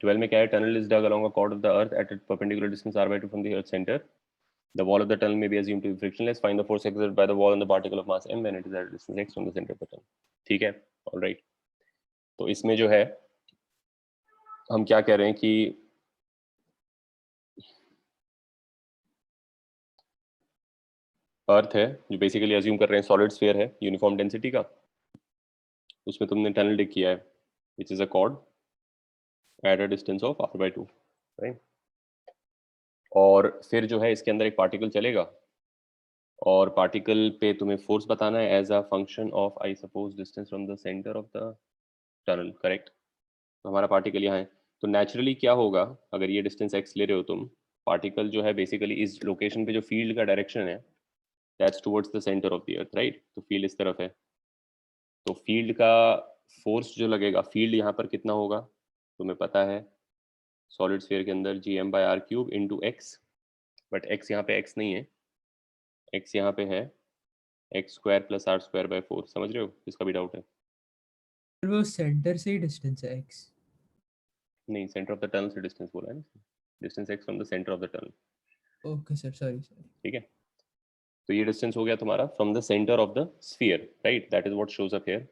12 में क्या है, tunnel is dug along a chord of the earth at a perpendicular distance r/2 from the earth center. The wall of the tunnel may be assumed to be frictionless. Find the force exerted by the wall on the particle of mass m when it is at a distance x from the center of the tunnel. ठीक है, all right. तो इसमें जो है हम क्या कह रहे हैं कि अर्थ है जो बेसिकली अज्यूम कर रहे हैं सॉलिड स्फीयर है यूनिफॉर्म डेंसिटी का, उसमें तुमने टनल डिग किया है which is a cord at a distance of r/2, right. और फिर जो है इसके अंदर एक पार्टिकल चलेगा और पार्टिकल पे तुम्हें फोर्स बताना है as a function of I suppose distance from the centre of the tunnel, correct. तो हमारा पार्टिकल यहाँ है, तो नेचुरली क्या होगा, अगर ये डिस्टेंस x ले रहे हो तुम, पार्टिकल जो है बेसिकली इस लोकेशन पे जो फील्ड का डायरेक्शन है that's towards the centre of the earth, right. तो फील्ड इस तरफ है, तो फील्ड का फोर्स जो लगेगा, फील्ड यहाँ पर कितना होगा तुम्हें पता है, सॉलिड स्फीयर के अंदर gm/r³ into x, but x यहाँ पे x नहीं है, x यहाँ पे है x² + r²/4, समझ रहे हो, इसका भी डाउट है। वो सेंटर से ही डिस्टेंस है x। नहीं, सेंटर ऑफ द टनल से डिस्टेंस बोला है ना, distance x from the centre of the tunnel. Okay sir, sorry sir. ठीक है, तो ये डिस्टेंस हो गया तुम्हारा from the centre of the sphere, right, that is what shows up here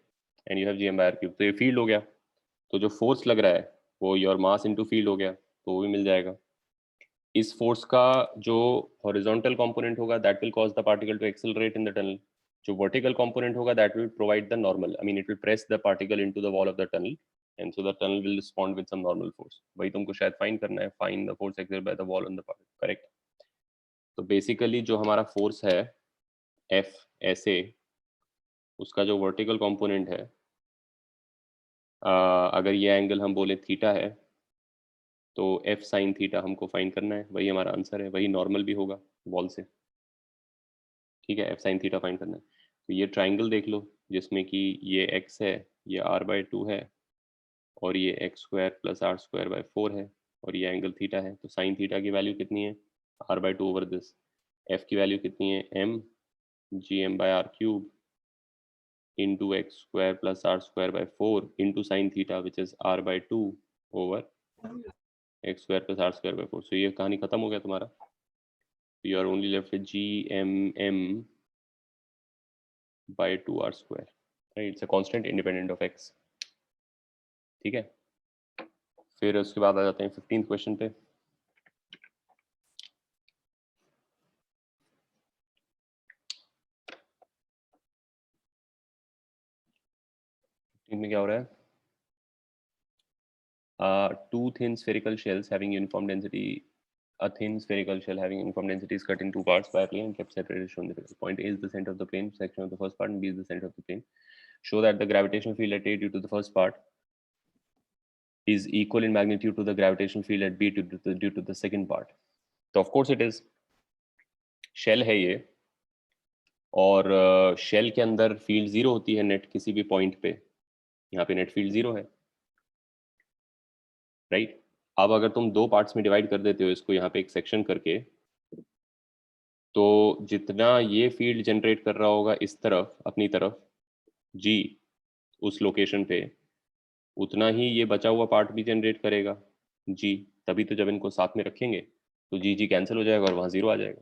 and you have gm/r³। तो ये फील्ड हो गया, तो जो फोर्स लग रहा है वो योर मास इनटू फील्ड हो गया, तो वो भी मिल जाएगा। इस फोर्स का जो हॉरिजॉन्टल कंपोनेंट होगा that will cause the particle to accelerate in the tunnel, जो वर्टिकल कंपोनेंट होगा that will provide the normal, I mean it will press the particle into the wall of the tunnel and so the tunnel will respond with some normal force. वही तुमको शायद find करना है, find the force exerted by the wall on the particle, correct. तो basically जो हमारा force है F ऐसे, उसका जो वर्टिकल कंपोनेंट है, अगर ये एंगल हम बोले थीटा है तो एफ साइन थीटा हमको फाइंड करना है, वही हमारा आंसर है, वही नॉर्मल भी होगा वॉल से, ठीक है। एफ साइन थीटा फाइंड करना है, तो ये ट्राइंगल देख लो जिसमें कि ये एक्स है, ये r/2 है और ये x² + r²/4 है और ये एंगल थीटा है। तो साइन थीटा की वैल्यू कितनी है, r/2 ओवर दिस, एफ की वैल्यू कितनी है, m gm/r³ into x² + r²/4 into sin theta which is r/2 over x² + r²/4। so ये कहानी खत्म हो गया तुम्हारा, you are only left with gmm/2r², right, it's a constant independent of x, ठीक है। फिर उसके बाद आ जाते हैं 15th क्वेश्चन पे। में क्या हो रहा है, two thin spherical shells having uniform density, a thin spherical shell having uniform density is cut in two parts by a plane and kept separated shown the figure. Point A is the center of the plane section of the first part and B is the center of the plane. Show that the gravitational field at A due to the first part is equal in magnitude to the gravitational field at B due to the second part. So of course it is, shell है ये और shell के अंदर field zero होती है net किसी भी point पे, यहाँ पे नेट फील्ड जीरो है, राइट। अब अगर तुम दो पार्ट्स में डिवाइड कर देते हो इसको यहाँ पे एक सेक्शन करके, तो जितना ये फील्ड जनरेट कर रहा होगा इस तरफ अपनी तरफ जी उस लोकेशन पे, उतना ही ये बचा हुआ पार्ट भी जनरेट करेगा जी, तभी तो जब इनको साथ में रखेंगे तो जी जी कैंसिल हो जाएगा और वहाँ जीरो आ जाएगा,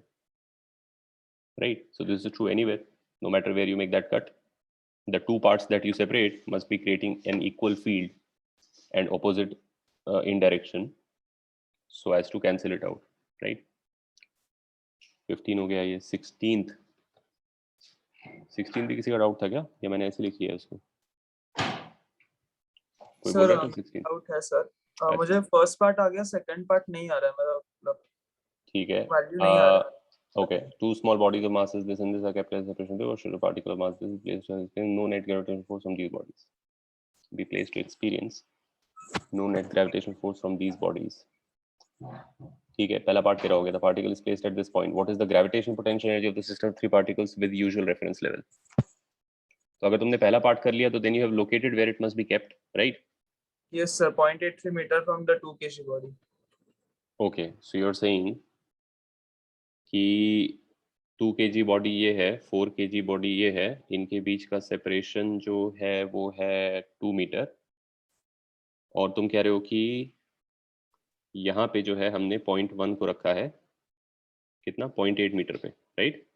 right. So this is true anywhere, no matter where you make that cut, the two parts that you separate must be creating an equal field and opposite in direction so as to cancel it out, right। 15 हो गया, ये 16th भी किसी का doubt था क्या, या मैंने ऐसे लिख लिया इसको, कोई बोल सर रहा था 16? डाउट है सर, मुझे फर्स्ट पार्ट आ गया, सेकंड पार्ट नहीं आ रहा है, मतलब ठीक है, वैल्यू नहीं आ रहा है। okay, two small bodies of masses this and this are kept as separation or should a particle of mass this is placed to experience no net gravitational force from these bodies, be placed to experience no net gravitational force from these bodies, ठीक है। पहला part तेरा हो गया, the particle is placed at this point, what is the gravitational potential energy of the system of three particles with usual reference level। तो अगर तुमने पहला पार्ट कर लिया तो then you have located where it must be kept, right? Yes sir, 0.83 meter from the 2 kg body. Okay, so you're saying कि 2 kg body ये है, 4 kg बॉडी ये है, इनके बीच का सेपरेशन जो है वो है 2 मीटर और तुम कह रहे हो कि यहाँ पे जो है हमने 0.1 को रखा है कितना 0.8 मीटर पे, राइट?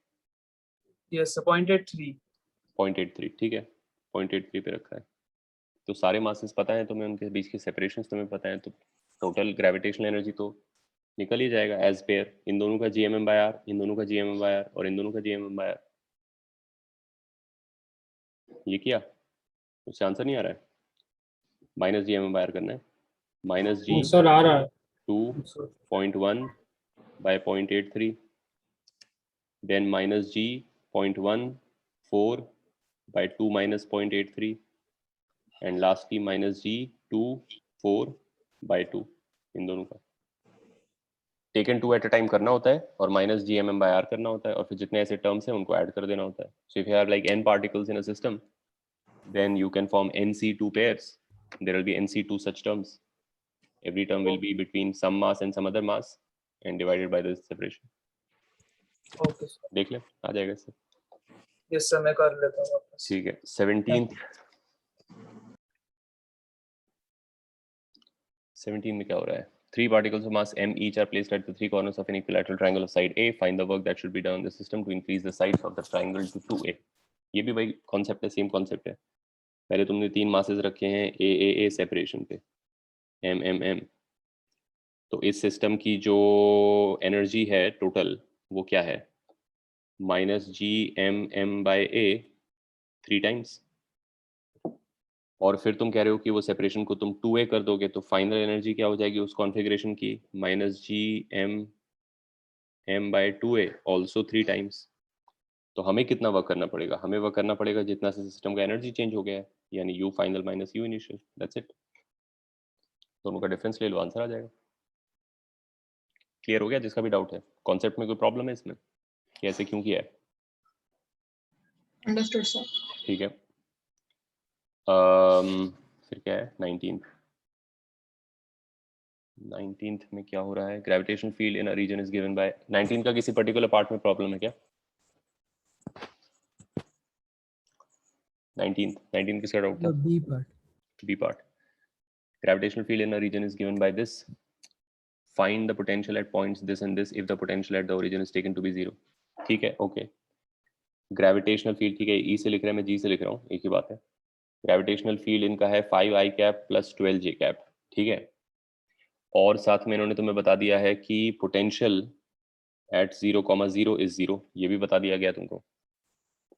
यस सर 0.83 0.83, ठीक है, 0.83 पे रखा है। तो सारे मासेस पता है तुम्हें, उनके बीच की सेपरेशंस तुम्हें पता है, तो टोटल ग्रेविटेशनल एनर्जी तो निकल ही जाएगा एज पेयर, इन दोनों का GMM/r, इन दोनों का GMM/r और इन दोनों का GMM/r। ये किया, उससे आंसर नहीं आ रहा है? माइनस GMM/r करना है, माइनस G सर आ रहा है 2.1 by 0.83, then minus G 0.14 by 2 minus 0.83, and lastly minus G 2.4 by 2, इन दोनों का टेकन 2 एट अ टाइम करना होता है और माइनस GMM/r करना होता है, और फिर जितने ऐसे टर्म्स हैं उनको ऐड कर देना होता है। So if you have like n particles in a system, then you can form NC2 pairs. There will be NC2 such terms. Every term will be between some mass and some other mass and divided by this separation. Okay sir देख ले, आ जाएगा इससे। Yes sir मैं कर लेता हूँ वापस ठीक है, 17 में क्या हो रहा है? 3 particles of mass m each are placed at the 3 corners of an equilateral triangle of side A. Find the work that should be done on the system to increase the sides of the triangle to 2A. ये भी भाई concept है, same concept है। पहले तुमने 3 masses रखे हैं A separation पे, m। तो इस सिस्टम की जो एनर्जी है टोटल वो क्या है? माइनस GMM/a 3 टाइम्स, और फिर तुम कह रहे हो कि वो सेपरेशन को तुम 2a कर दोगे तो फाइनल एनर्जी क्या हो जाएगी उस कॉन्फ़िगरेशन की? Minus GMM/2a also 3 times. तो हमें कितना वर्क करना पड़ेगा? हमें वर्क करना पड़ेगा जितना से सिस्टम का एनर्जी चेंज हो गया है, यानी U final minus U initial, that's it. दोनों का डिफरेंस ले लो, आंसर आ जाएगा। क्लियर हो गया? जिसका भी डाउट है, कॉन्सेप्ट में कोई प्रॉब्लम है इसमें कि ऐसे क्यों किया है? Understood sir. ठीक है। फिर क्या है 19th में क्या हो रहा है? Gravitational field in a region is given by 19 का किसी पर्टिकुलर पार्ट में प्रॉब्लम है क्या? 19 किसका डाउट था? B part. B part. Gravitational field in a region is given by this, find the potential at points this and this if the potential at the origin is taken to be 0। ठीक है, okay. Gravitational field, ठीक है, ई से लिख रहे हैं, मैं जी से लिख रहा हूँ, एक ही बात है। ग्रेविटेशनल फील्ड इनका है 5i cap plus 12j cap, ठीक है। और साथ में इन्होंने तुम्हें बता दिया है कि पोटेंशियल एट 0,0 इज 0, ये भी बता दिया गया तुमको,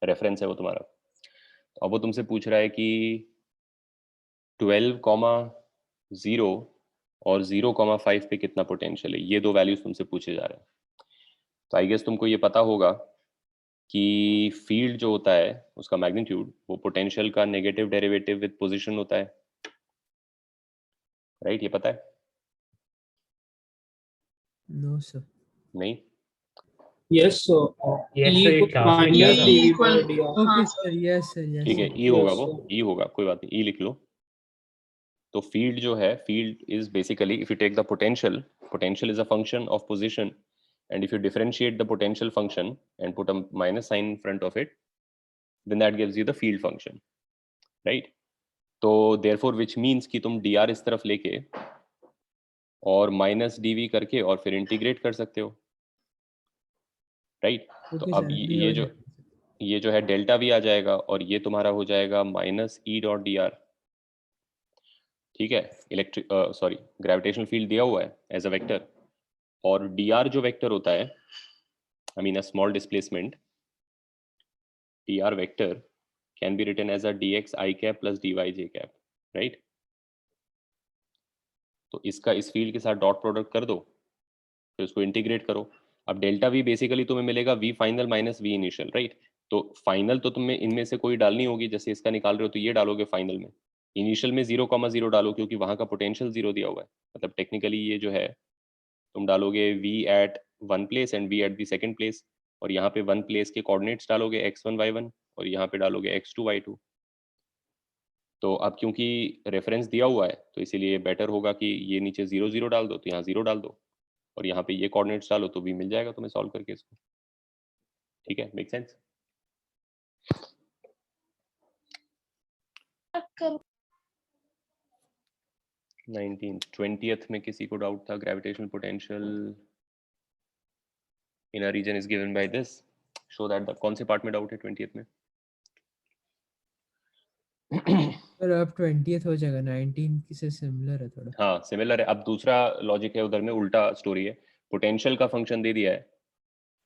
रेफरेंस है वो तुम्हारा। तो अब वो तुमसे पूछ रहा है कि 12,0 और 0,5 पे कितना पोटेंशियल है, ये दो वैल्यूज तुमसे पूछे जा रहे हैं। तो आई गेस तुमको ये पता होगा कि फील्ड जो होता है उसका मैग्नीट्यूड वो पोटेंशियल का नेगेटिव डेरिवेटिव विद पोजीशन होता है, राइट? ये पता है? No, sir. नहीं? यस Yes, sir, ये class में किया था। equal Okay, हाँ sir. Yes, sir. Yes, ठीक है, sir. ई होगा, Yes, वो sir. ई होगा, कोई बात नहीं, ई लिख लो। तो फील्ड जो है, field is basically if you take the potential, potential is a function of position, and if you differentiate the potential function and put a minus sign in front of it, then that gives you the field function, right? तो therefore which means कि तुम dr इस तरफ लेके और minus dv करके और फिर इंटीग्रेट कर सकते हो, राइट? तो Okay, अब sir. ये जो है डेल्टा v आ जाएगा और ये तुम्हारा हो जाएगा minus E dot D R, ठीक है। इलेक्ट्रिक सॉरी ग्रेविटेशनल फील्ड दिया हुआ है एज अ वेक्टर, और dr जो वेक्टर होता है, I mean a small displacement, dr vector can be written as a dx I cap plus dy j cap, right? तो इसका इस फील्ड के साथ डॉट प्रोडक्ट कर दो, फिर उसको इंटीग्रेट करो। अब डेल्टा v बेसिकली तुम्हें मिलेगा v final minus v initial, right? तो फाइनल तो तुम्हें इनमें से कोई डालनी होगी, जैसे इसका निकाल रहे हो तो ये डालोगे फाइनल में, इनिशियल में 0,0 डालो क्योंकि वहां का पोटेंशियल 0 दिया हुआ है। मतलब टेक्निकली ये जो है तुम डालोगे v at one place and v at the second place, और यहाँ पे वन प्लेस के कोऑर्डिनेट्स डालोगे x1 y1 और यहाँ पे डालोगे x2 y2। तो अब क्योंकि रेफरेंस दिया हुआ है तो इसीलिए बेटर होगा कि ये नीचे 0 0 डाल दो, तो यहाँ 0 डाल दो और यहाँ पे ये कोऑर्डिनेट्स डालो तो भी मिल जाएगा तुम्हें सॉल्व करके इसको। ठीक है, मेक सेंस? 19th 20th में किसी को डाउट था? Gravitational potential in a region is given by this, show that the, कौन से पार्ट में डाउट है 20th में? पर अब 20th हो जाएगा, 19 से सिमिलर है थोड़ा। हाँ सिमिलर है। अब दूसरा लॉजिक है उधर में, उल्टा स्टोरी है। पोटेंशियल का फंक्शन दे दिया है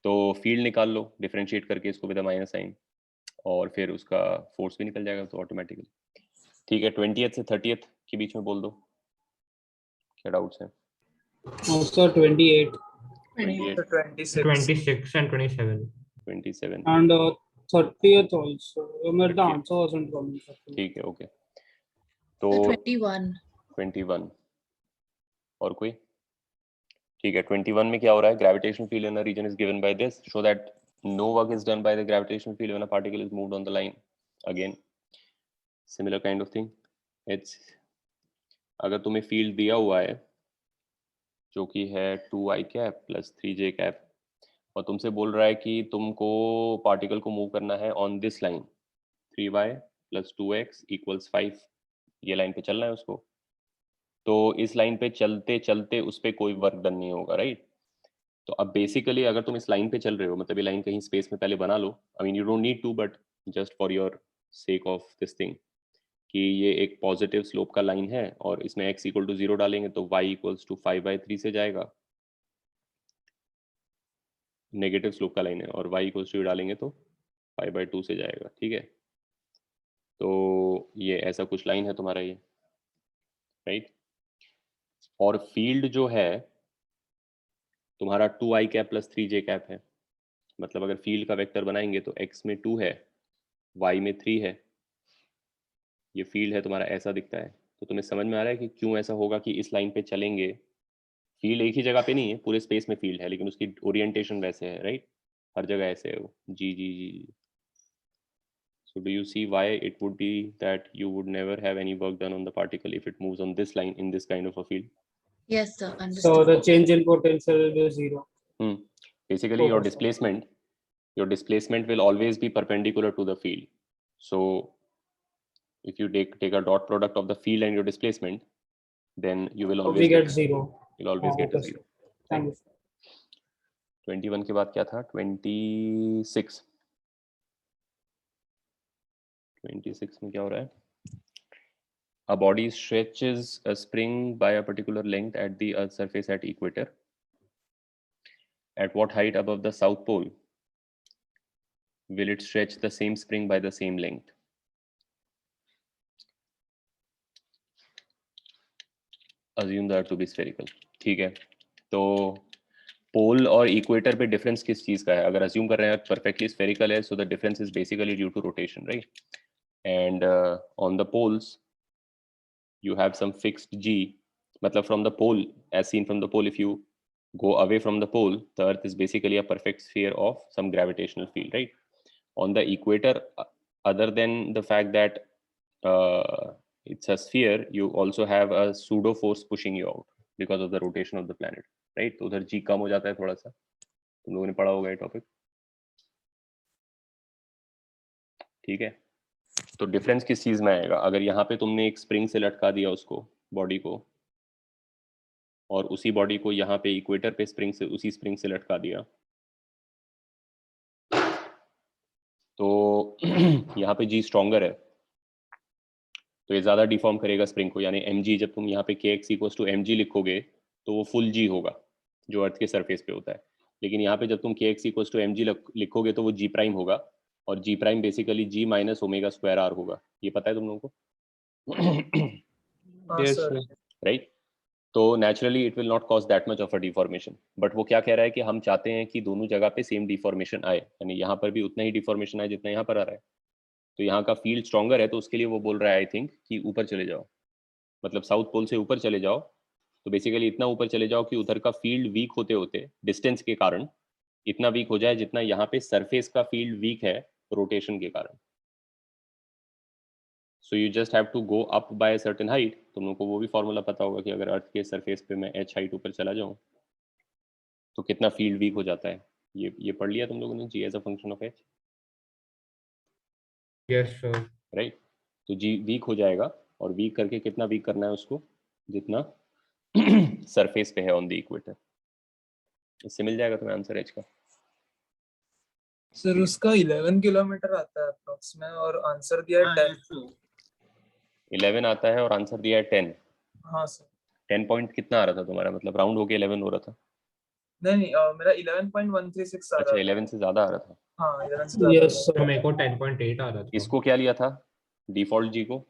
तो फील्ड निकाल लो डिफरेंशिएट करके इसको विद माइनस साइन, और फिर उसका फोर्स भी निकल जाएगा तो ऑटोमेटिकली। ठीक है 20th से 30th के बीच में बोल दो क्या डाउट्स हैं? Sir 28 28 26 26 and 27. 27 and 30th also. The 30th. answer wasn't coming. ठीक है ओके। तो 21 और कोई? ठीक है 21 में क्या हो रहा है? Gravitational field in a region is given by this, show that no work is done by the gravitational field when a particle is moved on the line. Again similar kind of thing. It's, अगर तुम्हें field दिया हुआ है जो कि है 2i cap plus 3j cap, और तुमसे बोल रहा है कि तुमको पार्टिकल को मूव करना है on this line 3y plus 2x equals 5, ये लाइन पे चलना है उसको, तो इस लाइन पे चलते चलते उस पर कोई वर्क डन नहीं होगा, राइट? तो अब बेसिकली अगर तुम इस लाइन पे चल रहे हो, मतलब ये लाइन कहीं स्पेस में पहले बना लो, I mean you don't need to, but just for your sake of this thing, कि ये एक पॉजिटिव स्लोप का लाइन है और इसमें x इक्वल टू 0 डालेंगे तो y इक्वल्स टू 5/3 से जाएगा। नेगेटिव स्लोप का लाइन है और y इक्वल्स टू डालेंगे तो 5/2 से जाएगा, ठीक है? तो ये ऐसा कुछ लाइन है तुम्हारा ये, राइट? और फील्ड जो है तुम्हारा 2i cap plus 3j cap है, मतलब अगर फील्ड का वेक्टर बनाएंगे तो x में 2 है, y में 3 है, ये फील्ड है तुम्हारा, ऐसा दिखता है। तो तुम्हें समझ में आ रहा है कि क्यों ऐसा होगा कि इस लाइन पे चलेंगे, फील्ड एक ही जगह पे नहीं है, पूरे स्पेस में फील्ड है, लेकिन उसकी ओरिएंटेशन वैसे है, राइट? हर जगह ऐसे है वो, जी जी जी। So do you see why it would be that you would never have any work done on the particle if it moves on this line in this kind of a field? Yes, sir. So Understood. the change in potential will be 0. Basically, your Okay. displacement will always be perpendicular to the field. So if you take a dot product of the field and your displacement, then you will always We get 0. You'll always get a Okay, 0. Thank you. 21 के बाद क्या था? 26 में क्या हो रहा है? A body stretches a spring by a particular length at the Earth's surface at equator. At what height above the South Pole will it stretch the same spring by the same length? Assume the Earth to be spherical. ठीक है, तो पोल और equator पे difference किस चीज का है? अगर अज्यूम कर रहे हैं परफेक्टली स्फेरिकल है, so the difference is basically due to rotation, right? And on the poles you have some fixed g, matlab from the pole, as seen from the pole, if you go away from the pole, the earth is basically a perfect sphere of some gravitational field, right? On the equator, other than the fact that it's a sphere, you also have a pseudo force pushing you out because of the rotation of the planet, right? तो उधर g कम हो जाता है थोड़ा सा, तुम लोगों ने पढ़ा होगा ये टॉपिक, ठीक है? तो डिफरेंस किस चीज में आएगा? अगर यहाँ पे तुमने एक स्प्रिंग से लटका दिया उसको, बॉडी को, और उसी बॉडी को यहाँ पे इक्वेटर पे स्प्रिंग से, उसी स्प्रिंग से लटका दिया, तो यहाँ पे जी स्ट्रॉन्गर है तो ये ज्यादा डिफॉर्म करेगा स्प्रिंग को, यानी mg, जब तुम यहाँ पे kx इक्वल्स टू mg लिखोगे तो वो फुल जी होगा जो अर्थ के सरफेस पे होता है, लेकिन यहाँ पे जब तुम kx इक्वल्स टू mg लिखोगे तो वो g प्राइम होगा, और g prime basically g minus omega square r होगा। ये पता है तुम लोगों को? Yes, sir. राइट? तो naturally it will not cause that much of a deformation, but वो क्या कह रहा है कि हम चाहते हैं कि दोनों जगह पे सेम डिफॉर्मेशन आए, यानी यहाँ पर भी उतना ही डिफॉर्मेशन आए जितना यहाँ पर आ रहा है। तो यहाँ का फील्ड स्ट्रॉन्गर है तो उसके लिए वो बोल रहा है आई थिंक कि ऊपर चले जाओ, मतलब साउथ पोल से ऊपर चले जाओ, तो बेसिकली इतना ऊपर चले जाओ कि उधर का फील्ड वीक होते होते डिस्टेंस के कारण इतना वीक हो जाए जितना यहाँ पे सरफेस का फील्ड वीक है रोटेशन के कारण। So you just have to go up by a certain height. तुम लोगों को वो भी फॉर्मूला पता होगा कि अगर अर्थ के सरफेस पे मैं h हाइट ऊपर चला जाऊं तो कितना फील्ड वीक हो जाता है। ये पढ़ लिया तुम लोगों ने, g as a function of h, Yes, sir. Right? तो g वीक हो जाएगा, और वीक करके कितना वीक करना है उसको, जितना सरफेस पे है ऑन द इक्वेटर। इससे मिल जाएगा तुम्हें आंसर एच का। सर उसका 11 किलोमीटर आता है अप्रोक्स में और आंसर दिया है 10। 11 आता है और आंसर दिया है 10। हाँ सर। 10 पॉइंट कितना आ रहा था तुम्हारा, मतलब राउंड होके 11 हो रहा था? नहीं मेरा 11.136 आ अच्छा, रहा था। 11 से ज्यादा आ रहा था। हाँ 11 से ज्यादा Yes, था। sir. मेरे को 10.8 आ रहा था। इसको क्या लिया था, डिफॉल्ट जी को?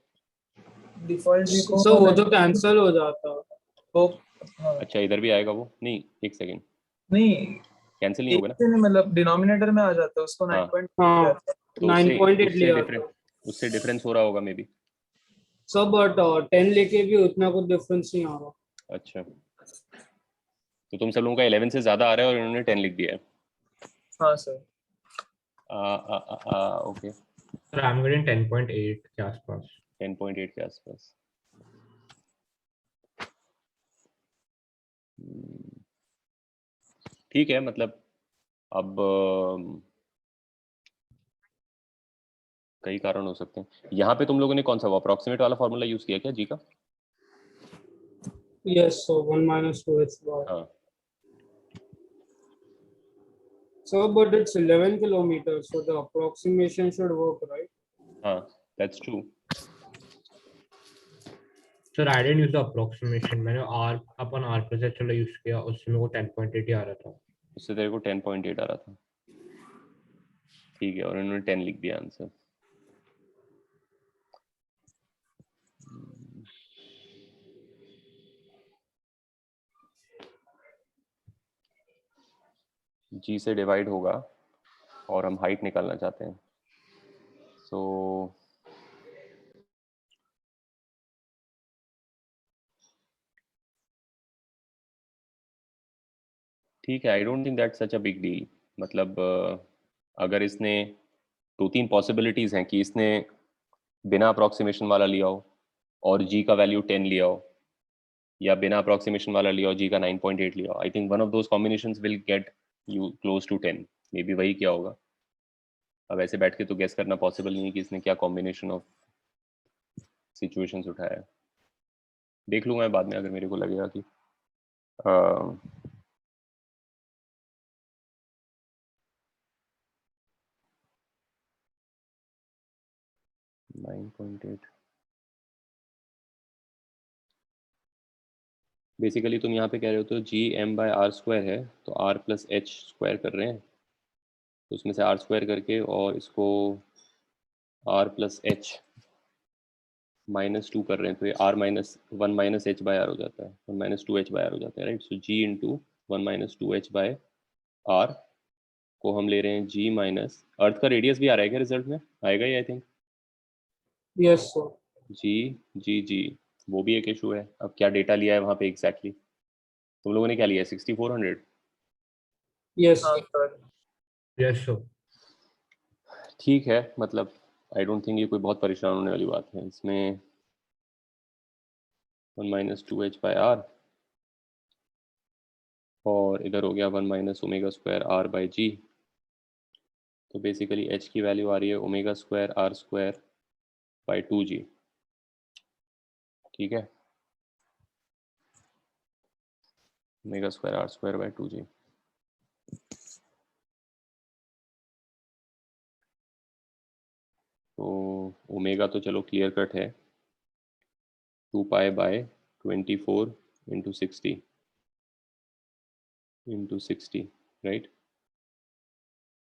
डिफॉल्ट जी को So वो तो कैंसिल हो जाता। वो हाँ अच्छा, इधर भी आएगा वो? नहीं, एक सेकेंड, नहीं कैंसिल नहीं एक होगा ना? से नहीं, मतलब डिनोमिनेटर में आ जाता है उसको हाँ। 9.8 हाँ, आता है। तो उससे 9.8 उससे लिया डिफरेंस, था। उससे डिफरेंस हो रहा होगा मे बी। So but 10 लेके भी उतना कुछ डिफरेंस नहीं आ रहा। अच्छा, तो तुम सब लोगों का 11 से ज्यादा आ रहा है और इन्होंने 10 लिख दिया है। हाँ sir. Okay, sir I am getting 10.8 के आसपास। 10.8 के आसपास। ठीक है, मतलब अब कई कारण हो सकते हैं। यहाँ पे तुम लोगों ने कौन सा अप्रोक्सीमेट वाला फॉर्मूला यूज किया क्या जी का? Yes, so 1 minus 2h bar. हाँ, So but it's 11 kilometers, so the approximation should work, right? हाँ, that's true. Sir I didn't use the approximation, मैंने आर अपन आर पे से चलो यूज किया, उससे मेरे को 10.8 ही आ रहा था। उससे तेरे को 10.8 आ रहा था, ठीक है, और इन्होंने 10 लिख दिया आंसर। जी से डिवाइड होगा और हम हाइट निकालना चाहते हैं, सो ठीक है, आई don't think that's such a big deal. मतलब अगर इसने 2-3 पॉसिबिलिटीज हैं कि इसने बिना अप्रोक्सीमेशन वाला लिया हो और जी का वैल्यू 10 लिया हो, या बिना अप्रोक्सीमेशन वाला लिया हो, जी का 9.8 लिया हो। I think one of those combinations will get you close to 10। Maybe वही क्या होगा। अब ऐसे बैठ के तो गेस करना पॉसिबल नहीं है कि इसने क्या कॉम्बिनेशन ऑफ सिचुएशंस उठाया है। देख लूंगा मैं बाद में, अगर मेरे को लगेगा कि 9.8 बेसिकली तुम यहाँ पे कह रहे हो तो G M by r square है, तो आर प्लस एच स्क्वायर कर रहे हैं, तो उसमें से आर स्क्वायर करके और इसको आर प्लस एच -2 कर रहे हैं, तो ये r minus 1 minus h by r हो जाता है, 1 माइनस 2 एच बाय आर हो जाता है, right. So g into 1 minus 2 h by r को हम ले रहे हैं जी माइनस, अर्थ का रेडियस भी आ रहा है क्या रिजल्ट में? आएगा ही आई थिंक। Yes, sir. जी जी जी, वो भी एक इशू है। अब क्या डेटा लिया है वहाँ पे एग्जैक्टली तुम लोगों ने क्या लिया है? 6400। Yes, हाँ sir. सर। Yes sir. ठीक है, मतलब आई डोंट थिंक ये कोई बहुत परेशान होने वाली बात है। इसमें 1 माइनस 2 एच बाय आर और इधर हो गया 1 minus omega square R by G. तो बेसिकली एच की वैल्यू आ रही है omega square R square by 2g। ठीक है, omega square R square by 2g। तो ओमेगा तो चलो क्लियर कट है, 2 पाई बाय 24 इंटू 60 राइट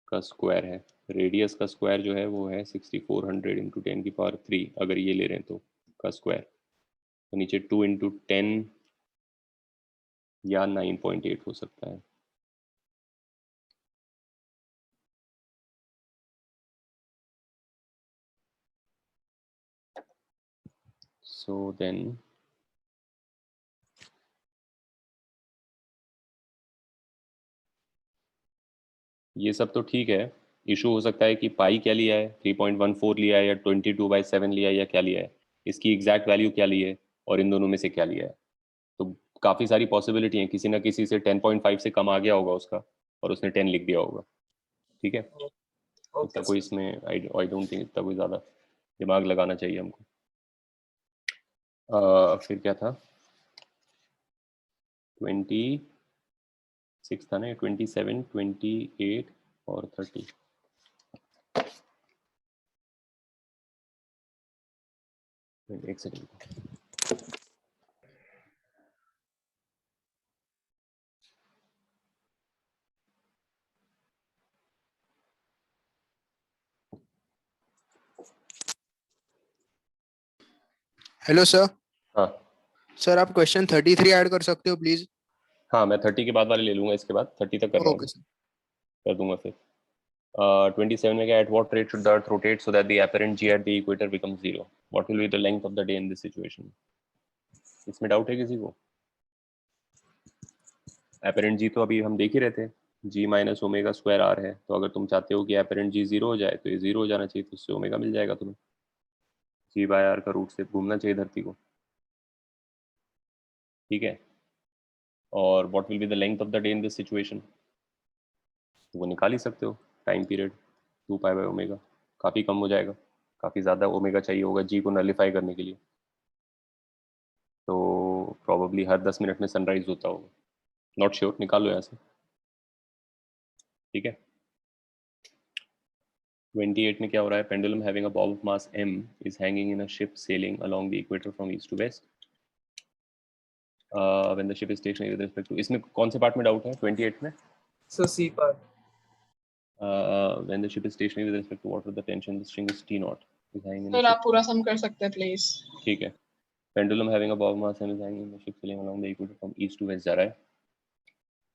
का स्क्वायर है। रेडियस का स्क्वायर जो है वो है 6400 इंटू 10 की पावर 3, अगर ये ले रहे हैं तो का स्क्वायर। तो नीचे 2 इंटू 10 या 9.8 हो सकता है। सो देन ये सब तो ठीक है। इशू हो सकता है कि पाई क्या लिया है, 3.14 लिया है या 22/7 लिया है या क्या लिया है, इसकी एग्जैक्ट वैल्यू क्या ली है और इन दोनों में से क्या लिया है। तो काफ़ी सारी पॉसिबिलिटी है, किसी ना किसी से 10.5 से कम आ गया होगा उसका और उसने 10 लिख दिया होगा। ठीक है, इतना ओके कोई इसमें आई डोंट थिंक इतना कोई ज़्यादा दिमाग लगाना चाहिए हमको। फिर क्या था, 26 था ना, 27, 28 और 30। एक सेकेंड। Hello sir. हाँ सर आप क्वेश्चन 33 ऐड कर सकते हो प्लीज? हाँ, मैं 30 के बाद वाले ले लूंगा, इसके बाद 30 तक कर रहा हूँ, ओके सर। कर दूंगा फिर। 27 में क्या, at what rate should the earth rotate so that the apparent g at the equator becomes zero, what will be the length of the day in this situation? इसमें डाउट है किसी को? Apparent जी तो अभी हम देख ही रहे थे, जी माइनस ओमेगा स्क्वायर आर है, तो अगर तुम चाहते हो कि एपरेंट जी जीरो हो जाए तो ये जीरो हो जाना चाहिए, तो उससे ओमेगा मिल जाएगा तुम्हें, जी बाय आर का रूट से घूमना चाहिए धरती को, ठीक है। और what will be the length of the day in this situation, तो वो निकाल ही सकते हो, time period 2 pi by omega, काफ़ी कम हो जाएगा, काफ़ी ज़्यादा ओमेगा चाहिए होगा जी को नलिफाई करने के लिए, तो प्रॉबली हर 10 मिनट में सनराइज होता होगा, नॉट श्योर, निकालो यहाँ से, ठीक है। 28 में क्या हो रहा है, pendulum having a Bob of mass m is hanging in a ship sailing along the equator from east to west. When the ship is stationary with respect to, इसमें कौन से पार्ट में डाउट है 28 में? So C part. When the ship is stationary with respect to water, the tension the string is T naught is hanging in a sir आप ship. पूरा सम कर सकते हैं प्लीज। ठीक है, pendulum having a Bob of mass m is hanging in a ship sailing along the equator from east to west जा रहा है।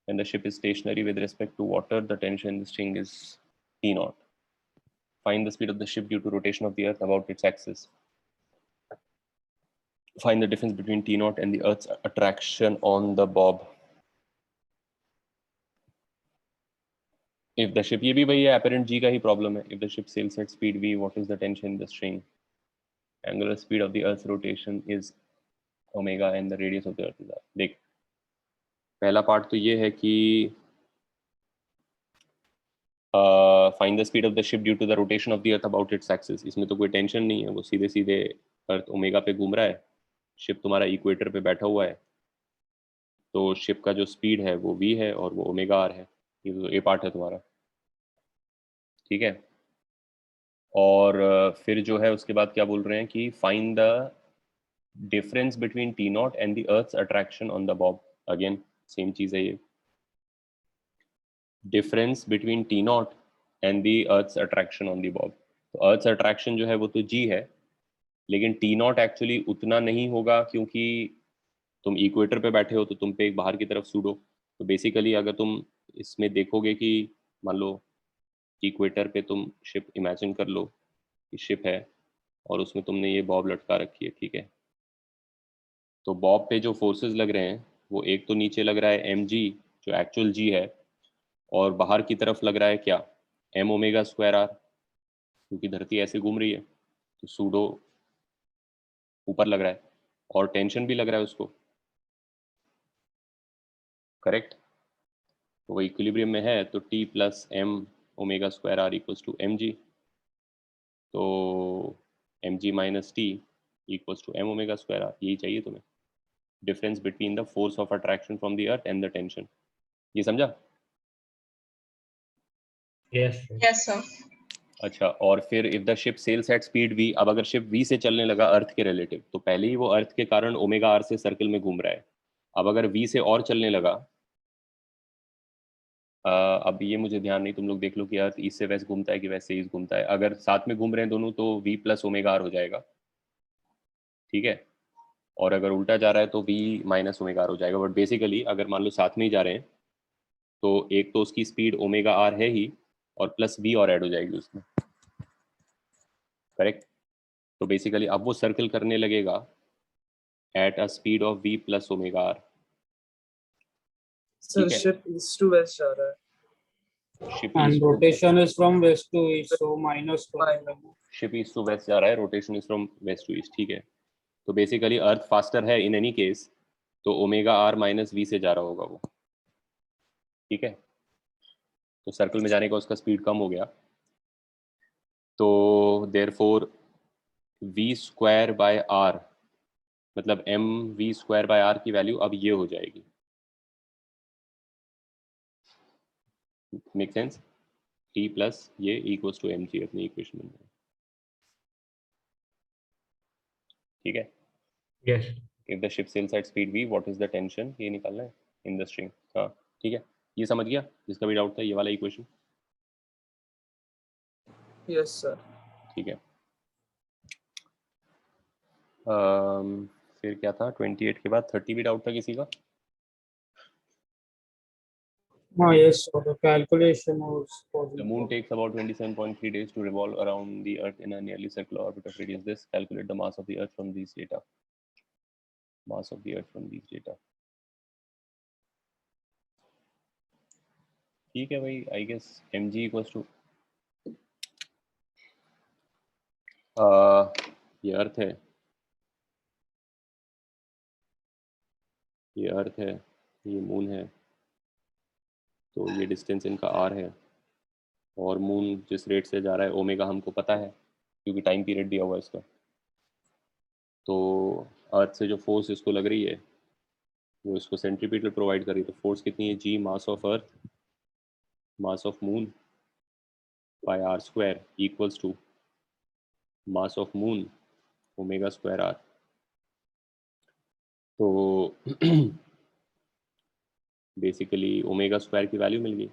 When the ship is stationary with respect to water, the tension in the string is T naught. Find the speed of the ship due to rotation of the earth about its axis. Find the difference between T naught and the Earth's attraction on the bob. If the ship, ये भी वही है, apparent G का ही problem है. If the ship sails at speed V, what is the tension in the string? Angular speed of the Earth's rotation is omega and the radius of the Earth is r. देख, पहला part तो ये है कि find the speed of the ship due to the rotation of the Earth about its axis. इसमें तो कोई tension नहीं है, वो सीधे सीधे अर्थ ओमेगा पे घूम रहा है, शिप तुम्हारा इक्वेटर पे बैठा हुआ है, तो शिप का जो स्पीड है वो v है और वो ओमेगा आर है, ये तो ए पार्ट है तुम्हारा, ठीक है। और फिर जो है उसके बाद क्या बोल रहे हैं कि find the difference between T nought and the earth's attraction on the bob, again same चीज है ये, difference between T nought and the earth's attraction on the bob. तो अर्थ्स अट्रैक्शन जो है वो तो जी है, लेकिन टी नॉट एक्चुअली उतना नहीं होगा क्योंकि तुम इक्वेटर पे बैठे हो, तो तुम पे एक बाहर की तरफ सूडो, तो बेसिकली अगर तुम इसमें देखोगे कि मान लो इक्वेटर पे तुम शिप इमेजिन कर लो कि शिप है और उसमें तुमने ये बॉब लटका रखी है, ठीक है। तो बॉब पे जो फोर्सेस लग रहे हैं वो एक तो नीचे लग रहा है एम जी जो एक्चुअल जी है, और बाहर की तरफ लग रहा है क्या, एम ओमेगा स्क्वायर आर, क्योंकि धरती ऐसे घूम रही है तो सूडो ऊपर लग रहा है और टेंशन भी लग रहा है उसको, करेक्ट। तो वो इक्विलिब्रियम में है तो T plus M omega square R equals to M G, तो M G minus T equals to M omega square R, यही चाहिए तुम्हें, difference between the force of attraction from the earth and the tension, ये समझा? Yes yes sir. अच्छा, और फिर if the ship sails at speed V, अब अगर शिप वी से चलने लगा अर्थ के रिलेटिव, तो पहले ही वो अर्थ के कारण ओमेगा आर से सर्कल में घूम रहा है, अब अगर वी से और चलने लगा, अब ये मुझे ध्यान नहीं, तुम लोग देख लो कि अर्थ ईस्ट से वेस्ट घूमता है कि वेस्ट से ईस्ट घूमता है, अगर साथ में घूम रहे हैं दोनों तो वी प्लस ओमेगा आर हो जाएगा, ठीक है। और अगर उल्टा जा रहा है तो वी माइनस ओमेगा आर हो जाएगा, बट बेसिकली अगर मान लो साथ में ही जा रहे हैं तो एक तो उसकी स्पीड ओमेगा आर है ही और प्लस वी और ऐड हो जाएगी उसमें, करेक्ट। तो बेसिकली अब वो सर्कल करने लगेगा at a speed of v plus omega r, Sir, ठीक है। ship east to west जा रहा है. Ship And rotation is from west to east, so minus 12. Ship east to west जा रहा है, rotation is from west to east, ठीक है। तो बेसिकली अर्थ फास्टर है इन एनी केस, तो ओमेगा आर माइनस वी से जा रहा होगा वो, ठीक है। तो सर्कल में जाने का उसका स्पीड कम हो गया, तो therefore V square by R, मतलब M V square by R की वैल्यू अब ये हो जाएगी, मेक सेंस? t प्लस ये इक्वल्स टू mg अपनी इक्वेशन बन जाए, ठीक है? Yes if the ship sails at speed v what is the tension, ये निकालना है इन द स्ट्रिंग। हाँ ठीक है, ये समझ गया जिसका भी डाउट था ये वाला इक्वेशन? Yes sir. ठीक है। फिर क्या था 28 के बाद 30 भी डाउट था किसी का? Yes, so the calculation was The possible. moon takes about 27.3 days to revolve around the earth in a nearly circular orbit of radius this. Calculate the mass of the earth from these data. Mass of the earth from these data. ठीक है भाई, I guess mg equals to ये अर्थ है, ये अर्थ है, ये moon है, तो ये डिस्टेंस इनका r है, और मून जिस रेट से जा रहा है ओमेगा हमको पता है क्योंकि टाइम पीरियड दिया हुआ है इसका। तो अर्थ से जो फोर्स इसको लग रही है वो इसको सेंट्रीपिटल प्रोवाइड कर रही है, तो फोर्स कितनी है g mass of earth mass of moon by r square equals to mass of moon omega square r। तो बेसिकली ओमेगा स्क्वायर की वैल्यू मिल गई,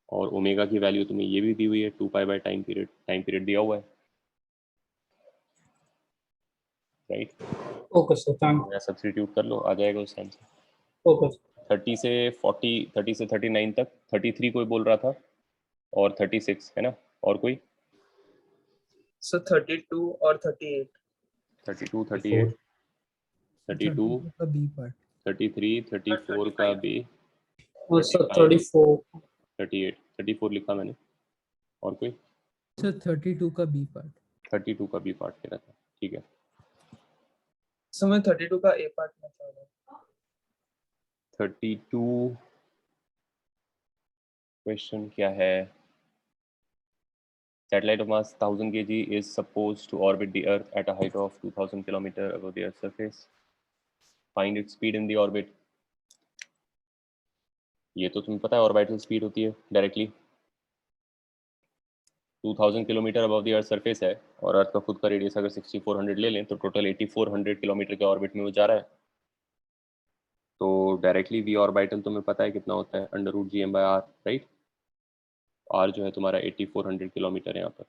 और ओमेगा की वैल्यू तुम्हें ये भी दी हुई है 2 बाय टाइम पीरियड दिया हुआ है, right? Okay, sir. Thank you. या सब्स्टिट्यूट कर लो, आ जाएगा उस टाइम से। Okay, sir. 30 से 40, 30 से 39 तक, 33 कोई बोल रहा था और 36 है ना, और कोई? सर 32 और 38। 32, 38, 32, 32 का बी पार्ट। 33, 34 का भी, Sir, 34. 38, 34 लिखा मैंने, और कोई? सर 32 का बी पार्ट। 32 का बी पार्ट कह रहा था, ठीक है। सर मैं 32 का ए पार्ट में चाह रहा हूँ। 32 क्वेश्चन क्या है? Satellite of mass 1000 kg is supposed to orbit the Earth at a height of 2000 km above the Earth's surface. Find its speed in the orbit. ये तो तुम्हें पता है ऑर्बिटल स्पीड होती है directly 2000 kilometre above the earth surface है, और अर्थ का खुद का रेडियस अगर 6400 ले लें तो टोटल 8400 किलोमीटर के ऑर्बिट में वो जा रहा है। तो डायरेक्टली वी ऑर्बिटल तुम्हें पता है कितना होता है, √gm/r, राइट? r जो है तुम्हारा 8400 किलोमीटर है यहाँ पर।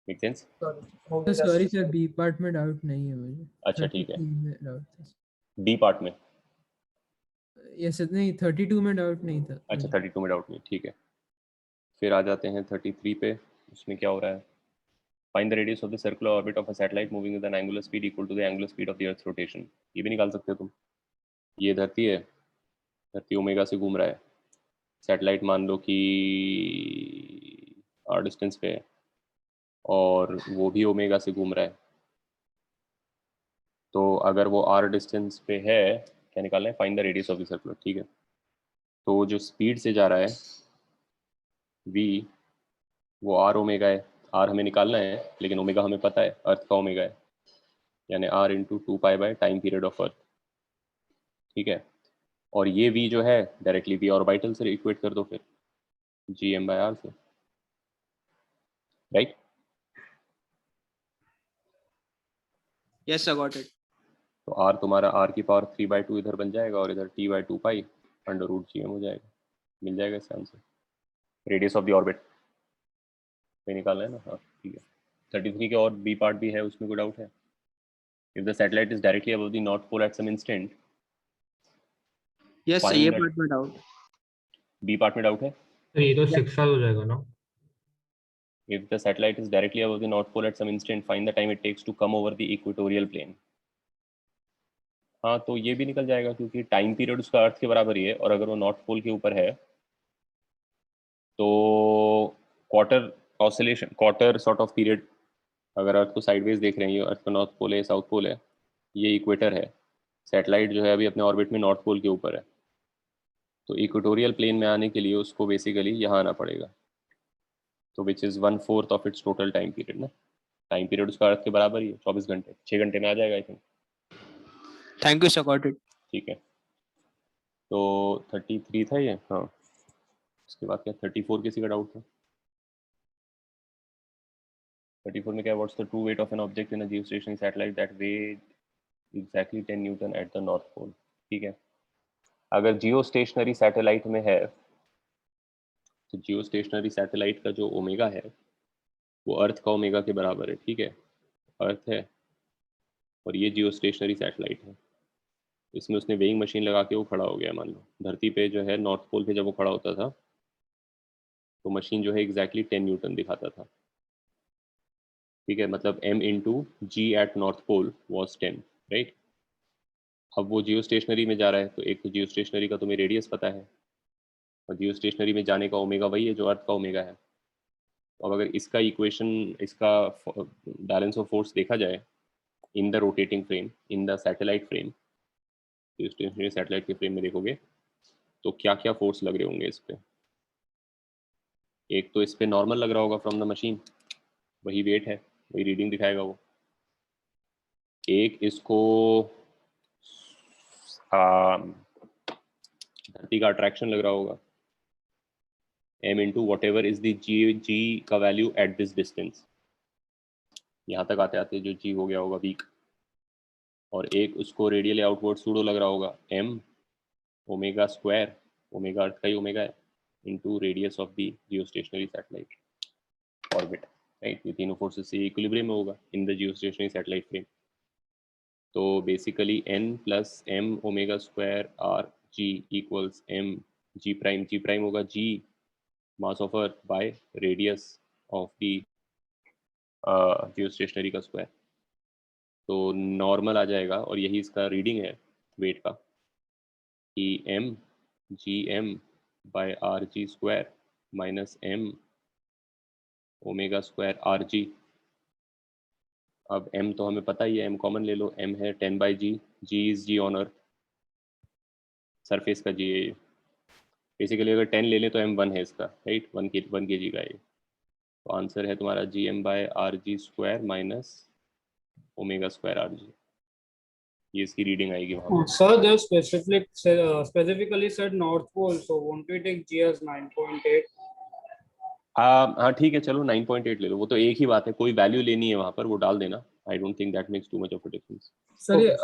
Make sense? Sorry sorry sir, B part में डाउट नहीं है मुझे। अच्छा ठीक है, 33 में डाउट था। डी पार्ट में? यस नहीं, 32 में डाउट नहीं था। अच्छा 32 में डाउट नहीं, ठीक है। फिर आ जाते हैं 33 पे, उसमें क्या हो रहा है? Find the radius of the circular orbit of a satellite moving with an angular speed equal to the angular speed of the earth rotation. ये भी निकाल सकते हो तुम। ये धरती है, धरती ओमेगा से घूम रहा है, सैटेलाइट मान लो कि r डिस्टेंस पे है, और वो भी ओमेगा से घूम रहा है। तो अगर वो r डिस्टेंस पे है, क्या निकालना है? Find the radius of the circular, ठीक है। तो जो स्पीड से जा रहा है v, वो r ओमेगा है, r हमें निकालना है, लेकिन ओमेगा हमें पता है, अर्थ का ओमेगा है, यानी r into 2 by time period of earth, ठीक है। और ये v जो है डायरेक्टली v ऑर्बिटल से इक्वेट कर दो फिर gm/r से, right? Yes, sir, got it. तो r तुम्हारा r की पावर 3/2 इधर बन जाएगा, और इधर t/2 पाई √gm हो जाएगा, मिल जाएगा इससे answer. Radius of the orbit पे निकालना है ना, हाँ ठीक है। 33 के और बी पार्ट भी है, उसमें कोई डाउट है? If the satellite is directly above the north pole at some instant, Yes, sir, Find ये that- part में doubt. बी पार्ट में डाउट है? तो ये तो 6 साल हो जाएगा ना। If the satellite is directly above the North Pole at some instant, find the time it takes to come over the equatorial plane. हाँ तो ये भी निकल जाएगा क्योंकि टाइम पीरियड उसका अर्थ के बराबर ही है, और अगर वो नॉर्थ पोल के ऊपर है तो क्वार्टर सॉर्ट ऑफ पीरियड, अगर अर्थ को साइडवेज देख रहे हैं, ये अर्थ का नॉर्थ पोल है, साउथ पोल है, ये इक्वेटर है, सैटेलाइट जो है अभी अपने ऑर्बिट में नॉर्थ पोल के ऊपर है, तो इक्वेटोरियल प्लेन में आने के लिए उसको बेसिकली यहाँ आना पड़ेगा, तो which is 1/4 of its total time period ना। टाइम पीरियड उसका अर्थ के बराबर ही है, 24 घंटे, 6 घंटे में आ जाएगा I think. Thank you, sir, got it. ठीक है। तो 33 था ये, हाँ। उसके बाद क्या 34 किसी का डाउट था? 34 में क्या, what's the true weight of an object in a geostationary satellite that weight exactly 10 newton at the north pole. ठीक है, अगर जियो स्टेशनरी सैटेलाइट में है तो जियो स्टेशनरी सैटेलाइट का जो ओमेगा है वो अर्थ का ओमेगा के बराबर है। ठीक है, अर्थ है और ये जियो स्टेशनरी सैटेलाइट है। इसमें उसने वेइंग मशीन लगा के वो खड़ा हो गया। मान लो धरती पे जो है नॉर्थ पोल पे जब वो खड़ा होता था तो मशीन जो है एग्जैक्टली 10 न्यूटन दिखाता था। ठीक है, मतलब m into g at north pole was 10, right. अब वो जियो स्टेशनरी में जा रहा है तो एक तो जियो स्टेशनरी का तुम्हें रेडियस पता है और जियो स्टेशनरी में जाने का ओमेगा वही है जो अर्थ का ओमेगा है। तो अब अगर इसका इक्वेशन, इसका बैलेंस ऑफ फोर्स देखा जाए in the rotating frame, in the satellite frame, Jio stationery satellite के फ्रेम में देखोगे तो क्या क्या फोर्स लग रहे होंगे इस पे। एक तो इस पे नॉर्मल लग रहा होगा फ्रॉम द मशीन, वही वेट है, वही रीडिंग दिखाएगा वो। एक इसको धरती का अट्रैक्शन लग रहा होगा, m into whatever is the G का वैल्यू एट दिस डिस्टेंस, यहाँ तक आते आते जो जी हो गया होगा वीक। और एक उसको रेडियली आउटवर्ड सूडो लग रहा होगा m omega square, omega earth का ही ओमेगा है, into radius of the geostationary satellite orbit, right. ये तीनों फोर्सेस से इक्विलिब्रियम में होगा in the geostationary satellite frame. तो basically n plus m omega square R G equals m G prime होगा g mass of earth by radius of the geostationary का square. तो normal आ जाएगा और यही इसका रीडिंग है वेट का कि m G m by R G square minus m omega square R G. अब m तो हमें पता ही है, m कॉमन ले लो, m है 10 by ji, ji is ji on earth, surface का जी है ये। बेसिकली अगर 10 ले लें तो m 1 है इसका, राइट, 1 के जी का ये। तो आंसर है तुम्हारा G M by R G square minus omega square R G. ये इसकी रीडिंग आएगी वहाँ पे। Sir, they specifically said North Pole, so won't we take G as 9.8? हाँ ठीक है, चलो 9.8 ले लो, वो तो एक ही बात है, कोई वैल्यू लेनी है वहाँ पर वो डाल देना। I don't think that makes too much of a difference. Sir ये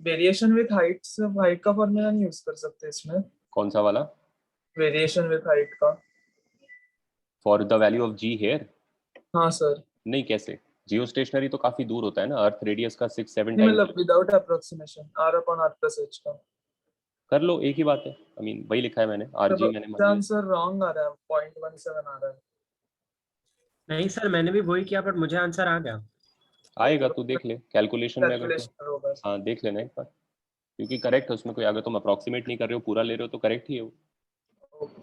वेरिएशन विद हाइट्स, हाइट का फॉर्मूला नहीं यूज कर सकते इसमें? कौन सा वाला? वेरिएशन विद हाइट का। For the value of g here? हाँ सर। नहीं, कैसे? जियो स्टेशनरी तो काफी दूर होता है ना, अर्थ रेडियस का 6-7 नहीं टाइम्स। मतलब without approximation, r upon r plus h का। कर लो, एक ही बात है। आई मीन वही लिखा है मैंने, आर जी मैंने मान लिया। आंसर रॉन्ग आ रहा है, 0.17 आ रहा है। नहीं सर, मैंने भी वही किया बट मुझे आंसर आ गया। आएगा, तू देख ले कैलकुलेशन में अगर तो। कैलकुलेशन होगा। हाँ देख लेना एक बार, क्योंकि करेक्ट है उसमें कोई, अगर तुम अप्रोक्सीमेट नहीं कर रहे हो पूरा ले रहे हो तो करेक्ट ही है वो।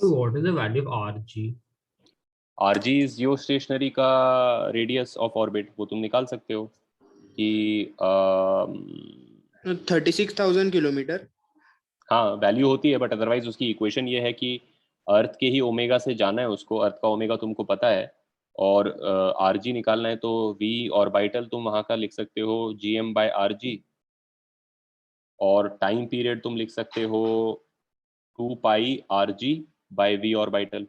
So what is the value of RG? RG is geostationary का रेडियस ऑफ ऑर्बिट, वो तुम निकाल सकते हो कि 36,000 किलोमीटर। हाँ वैल्यू होती है, बट अदरवाइज उसकी इक्वेशन ये है कि अर्थ के ही ओमेगा से जाना है उसको, अर्थ का ओमेगा तुमको पता है, और आरजी निकालना है तो वी ऑर्बिटल तुम वहाँ का लिख सकते हो G M by R G, और टाइम पीरियड तुम लिख सकते हो 2 pi R G by V orbital,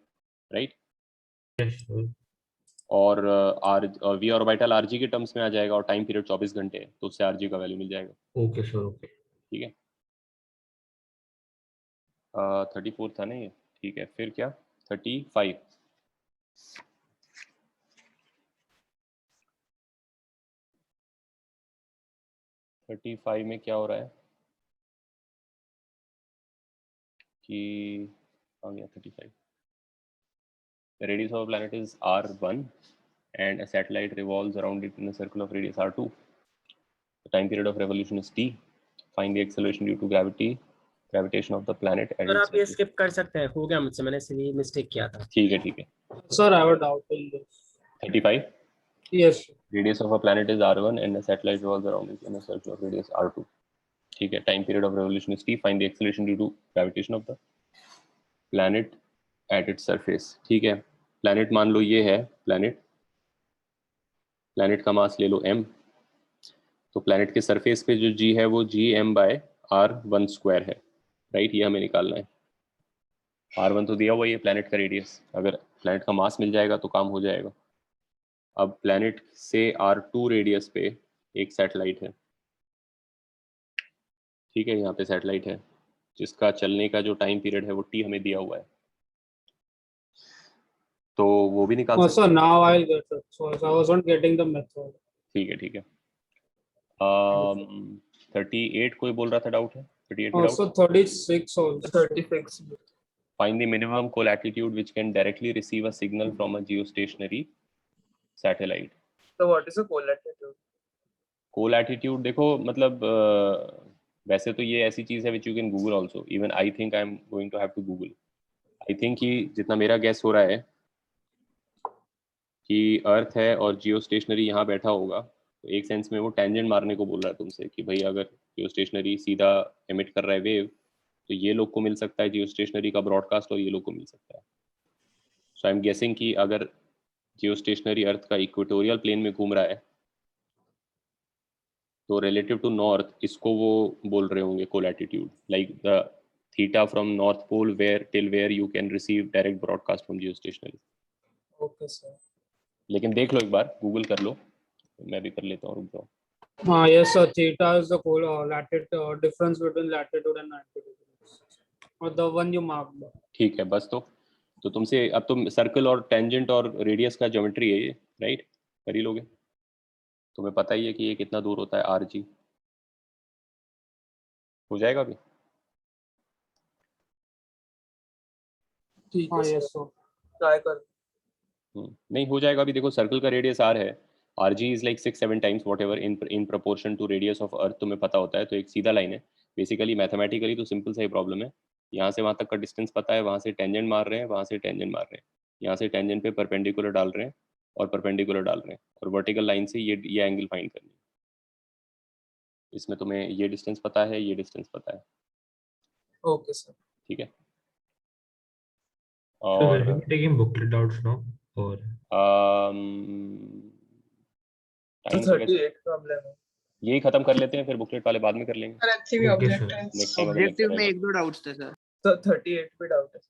right. Yes, sir. और R V orbital R G के टर्म्स में आ जाएगा और टाइम पीरियड 24 घंटे है, तो उससे आर जी का वैल्यू मिल जाएगा। Okay, sir. Okay. ठीक है, 34 था ना ये, ठीक है। फिर क्या 35? में क्या हो रहा है कि आ गया 35। The radius of a planet is r1 and a satellite revolves around it in a circle of radius r2. The time period of revolution is t. Find the acceleration due to gravitation of the planet at sir its आप ये surface. Skip कर सकते हैं, हो गया मुझसे, मैंने silly mistake किया था। ठीक है, ठीक है। Sir, I have a doubt in this. 35. Yes, sir. Radius of a planet is r1 and a satellite revolves around it in a circle of radius r2. ठीक है, time period of revolution is t. Find the acceleration due to gravitation of the planet at its surface. ठीक है, planet मान लो ये है planet का mass ले लो m, तो planet के सरफेस पे जो g है वो G M by r1 square है, राइट, ये हमें निकालना है। R1 तो दिया हुआ है, ये प्लैनेट का रेडियस, अगर प्लैनेट का मास मिल जाएगा तो काम हो जाएगा। अब प्लैनेट से R2 रेडियस पे एक सैटेलाइट है, ठीक है, यहाँ पे सैटेलाइट है जिसका चलने का जो टाइम पीरियड है वो t हमें दिया हुआ है, तो वो भी निकाल Oh, सकते so हैं। now I'll get it. So I was not getting the method. ठीक है ठीक है। 38 कोई बोल रहा था डाउट है, 38 में doubt. Also 36 also. 36. Find the minimum colatitude which can directly receive a signal from a geostationary satellite. So what is the colatitude? Colatitude देखो मतलब वैसे तो ये ऐसी चीज है which you can Google also, even I think I am going to have to Google. I think कि जितना मेरा गैस हो रहा है कि अर्थ है और जियो स्टेशनरी यहाँ बैठा होगा, तो एक सेंस में वो टेंजेंट मारने को बोल रहा है तुमसे कि भाई अगर जियो स्टेशनरी सीधा एमिट कर रहा है वेव, तो ये लोग को मिल सकता है जियो स्टेशनरी का ब्रॉडकास्ट और ये लोग को मिल सकता है। सो आई एम गेसिंग कि अगर जियो स्टेशनरी अर्थ का इक्वेटोरियल प्लेन में घूम रहा है तो रिलेटिव टू नॉर्थ इसको वो बोल रहे होंगे colatitude, like the theta from north pole where till where you can receive direct broadcast from geostationary. Okay, sir. लेकिन देख लो एक बार, गूगल कर लो, मैं भी कर लेता हूँ, रुक जाओ। Yes, sir. Theta is the latitude difference between latitude and 90 degrees. Or the one you marked. ठीक है, बस तो तुमसे अब तुम सर्कल और टेंजेंट और रेडियस का ज्योमेट्री है ये, राइट, कर ही लोगे। तुम्हें पता ही है कि ये कितना दूर होता है, RG हो जाएगा अभी। ठीक है Yes, सर, sir. ट्राई कर। नहीं हो जाएगा अभी। देखो सर्कल का रेडियस R है, RG is like 6-7 times whatever in proportion to radius of earth, तुम्हें पता होता है, तो एक सीधा लाइन है बेसिकली। मैथमेटिकली तो सिंपल सा ही प्रॉब्लम है, यहाँ से वहाँ तक का डिस्टेंस पता है, वहाँ से टेंजेंट मार रहे हैं, वहाँ से टेंजेंट मार रहे हैं, यहाँ से टेंजेंट पे परपेंडिकुलर डाल रहे हैं और परपेंडिकुलर डाल रहे हैं, और वर्टिकल लाइन से ये एंगल फाइंड करनी है। इसमें तुम्हें ये डिस्टेंस पता है, ये डिस्टेंस पता है, ओके सर। ठीक है। So और will you be taking booklet doubts now or तो टाइम से कैसे 38 प्रॉब्लम है। यही खत्म कर लेते हैं, फिर बुकलेट वाले बाद में कर लेंगे सर अच्छी भी Okay, ऑब्जेक्ट sir. है। नेक्स्ट टाइम अगर ऑब्जेक्टिव लेक्चर में रहेगा। एक दो डाउट्स थे सर। तो 38 पे डाउट है।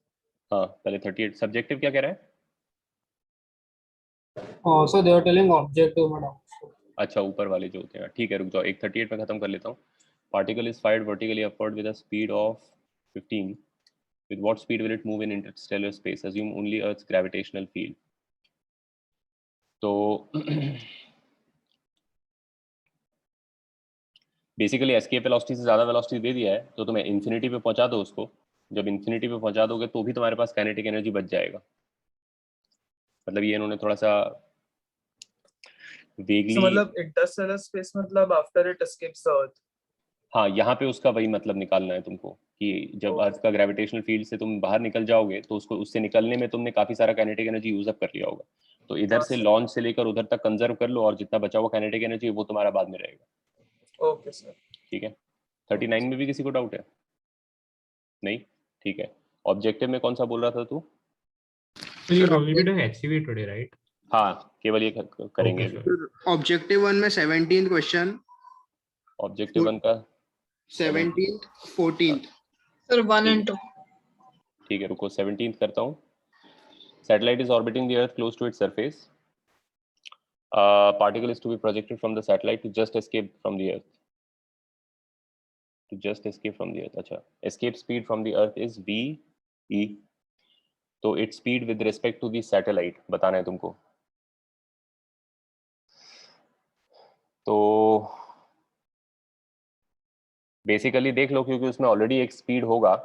हाँ पहले 38 सब्जेक्टिव क्या कह रहा है। So they are telling objective madam. अच्छा ऊपर वाले जो होते हैं, ठीक है, रुक जाओ, एक 38 में खत्म कर लेता हूँ। Particle is fired vertically upward with a speed of 15, with what speed will it move in interstellar space? Assume only Earth's gravitational field. तो बेसिकली एस्केप वेलोसिटी से ज़्यादा वेलोसिटी दे दिया है, तो तुम्हें इन्फिनिटी पे पहुंचा दो उसको। जब इन्फिनिटी पे पहुंचा दोगे तो भी तुम्हारे पास काइनेटिक एनर्जी बच जाएगा। मतलब ये इन्होंने थोड़ा सा तो वेगली, मतलब इंटरस्टेलर स्पेस मतलब after it escapes the earth. हाँ यहाँ पे उसका वही मतलब निकालना है तुमको कि जब Okay. अर्थ का ग्रेविटेशनल फील्ड से तुम बाहर निकल जाओगे तो उसको उससे निकलने में तुमने काफी सारा काइनेटिक एनर्जी यूज अप कर लिया होगा, तो इधर हाँ, से सर। लॉन्च से लेकर उधर तक कंजर्व कर लो, और जितना बचा हुआ काइनेटिक एनर्जी वो तुम्हारा बाद में रहेगा। Okay sir. ठीक है। 39 में भी किसी को डाउट है? नहीं, ठीक है। ऑब्जेक्टिव में कौन सा बोल रहा था तू? So you'll only be doing HCV today, right? हाँ केवल ये करेंगे Okay, अभी। sir. ऑब्जेक्टिव 1 में 17th क्वेश्चन, ऑब्जेक्टिव 1 का 17th 14th। Sir 1 and 2। ठीक है, रुको 17th करता हूँ। Satellite is orbiting the Earth close to its surface. Particle is to be projected from the satellite to just escape from the Earth. To just escape from the Earth. अच्छा, escape speed from the Earth is v/e. तो its speed with respect to the satellite बताना है तुमको। तो basically देख लो, क्योंकि उसमें already एक स्पीड होगा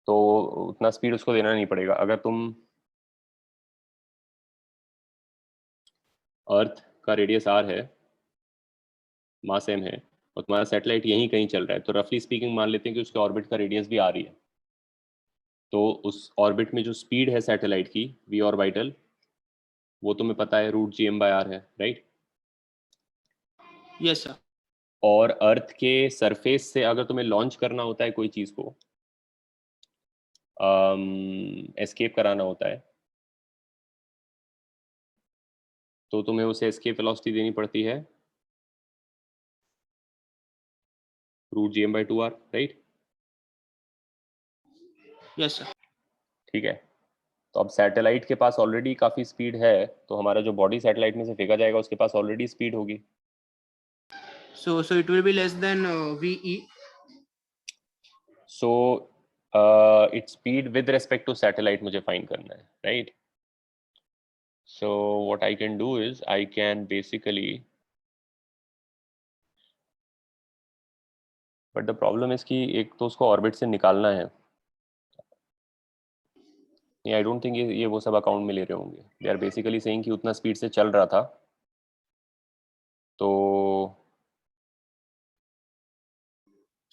तो उतना स्पीड उसको देना नहीं पड़ेगा। अगर तुम अर्थ का रेडियस r है, मास m है, और तुम्हारा सैटेलाइट यहीं कहीं चल रहा है, तो रफली स्पीकिंग मान लेते हैं कि उसके ऑर्बिट का रेडियस भी r ही है। तो उस ऑर्बिट में जो स्पीड है सैटेलाइट की v ऑर्बिटल, वो तुम्हें पता है √gm/r है, राइट। Yes sir. और अर्थ के सरफेस से अगर तुम्हें लॉन्च करना होता है कोई चीज को, एस्केप कराना होता है, तो तुम्हें उसे एस्केप वेलोसिटी देनी पड़ती है √gm/2r, राइट। Yes sir. ठीक है, तो अब सैटेलाइट के पास ऑलरेडी काफी स्पीड है, तो हमारा जो बॉडी सैटेलाइट में से फेंका जाएगा उसके पास ऑलरेडी स्पीड होगी। So it will be less than VE. So it's speed with respect to satellite मुझे फाइंड करना है, right? So what I can do is I can basically, but the problem is कि एक तो उसको orbit से निकालना है। आई डोंट थिंक ये वो सब अकाउंट में ले रहे होंगे। दे आर बेसिकली सेइंग कि उतना स्पीड से चल रहा था, तो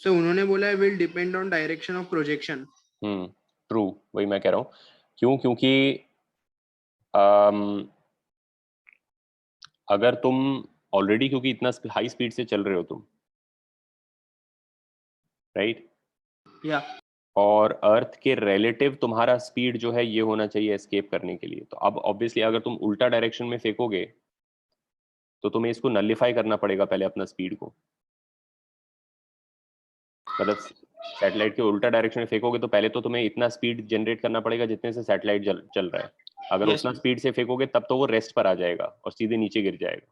So उन्होंने बोला है will depend on direction of projection. True, वही मैं कह रहा हूँ। क्यों? क्योंकि अगर तुम ऑलरेडी, क्योंकि इतना हाई स्पीड से चल रहे हो तुम, राइट? या और अर्थ के रिलेटिव तुम्हारा स्पीड जो है ये होना चाहिए एस्केप करने के लिए। तो अब ऑब्वियसली अगर तुम उल्टा डायरेक्शन में फेंकोगे तो तुम्हें इसको नलिफाई करना पड़ेगा पहले अपना स्पीड को। मतलब सैटेलाइट के उल्टा डायरेक्शन में फेंकोगे तो पहले तो तुम्हें इतना स्पीड जनरेट करना पड़ेगा जितने से सैटेलाइट चल रहा है। अगर Yes, उतना sir. स्पीड से फेंकोगे तब तो वो रेस्ट पर आ जाएगा और सीधे नीचे गिर जाएगा।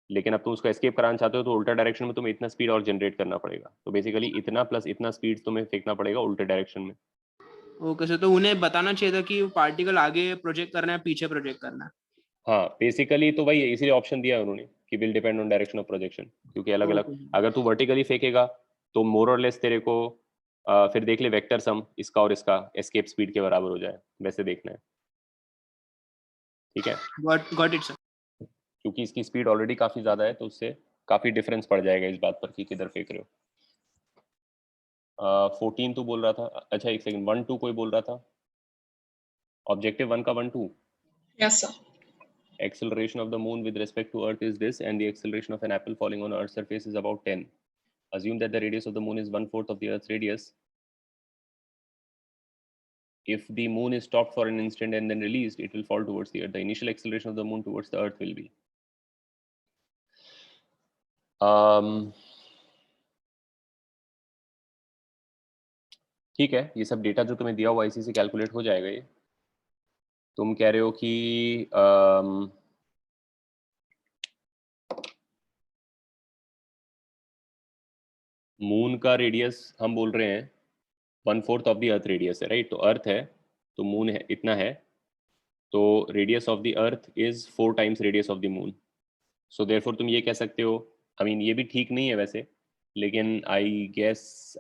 लेकिन अब तुम उसको एस्केप कराना चाहते हो तो उल्टा डायरेक्शन में तुम्हें इतना स्पीड और जनरेट करना पड़ेगा। तो बेसिकली इतना प्लस इतना स्पीड तुम्हें फेंकना पड़ेगा उल्टे डायरेक्शन में। ओके सर, तो उन्हें बताना चाहिए था कि पार्टिकल आगे प्रोजेक्ट करना है पीछे प्रोजेक्ट करना है। हाँ, बेसिकली तो वही है, इसीलिए ऑप्शन दिया है उन्होंने कि will depend on direction of projection. क्योंकि अलग अलग, Okay. अगर तू वर्टिकली फेंकेगा तो मोर और लेस तेरे को फिर देख ले वेक्टर सम इसका और इसका एस्केप स्पीड के बराबर हो जाए, वैसे देखना है। ठीक है, Got it सर। क्योंकि इसकी स्पीड ऑलरेडी काफी ज्यादा है तो उससे काफी डिफरेंस पड़ जाएगा इस बात पर कि किधर फेंक रहे हो। 14 तो बोल रहा था। अच्छा एक सेकंड, 1-2 कोई बोल रहा था? ऑब्जेक्टिव 1 का 1-2। Yes, sir. Acceleration of the moon with respect to Earth is this, and the acceleration of an apple falling on Earth's surface is about 10. Assume that the radius of the moon is 1/4 of the Earth's radius. If the moon is stopped for an instant and then released, it will fall towards the Earth. The initial acceleration of the moon towards the Earth will be. ठीक है, ये सब data जो तुम्हें दिया हुआ इसी से कैलकुलेट हो जाएगा। ये तुम कह रहे हो कि मून का रेडियस हम बोल रहे हैं 1/4 ऑफ द अर्थ रेडियस है, राइट? तो अर्थ है तो मून है इतना है, तो radius of the earth is 4 times radius of the moon. So therefore तुम ये कह सकते हो, आई मीन ये भी ठीक नहीं है वैसे, लेकिन आई गेस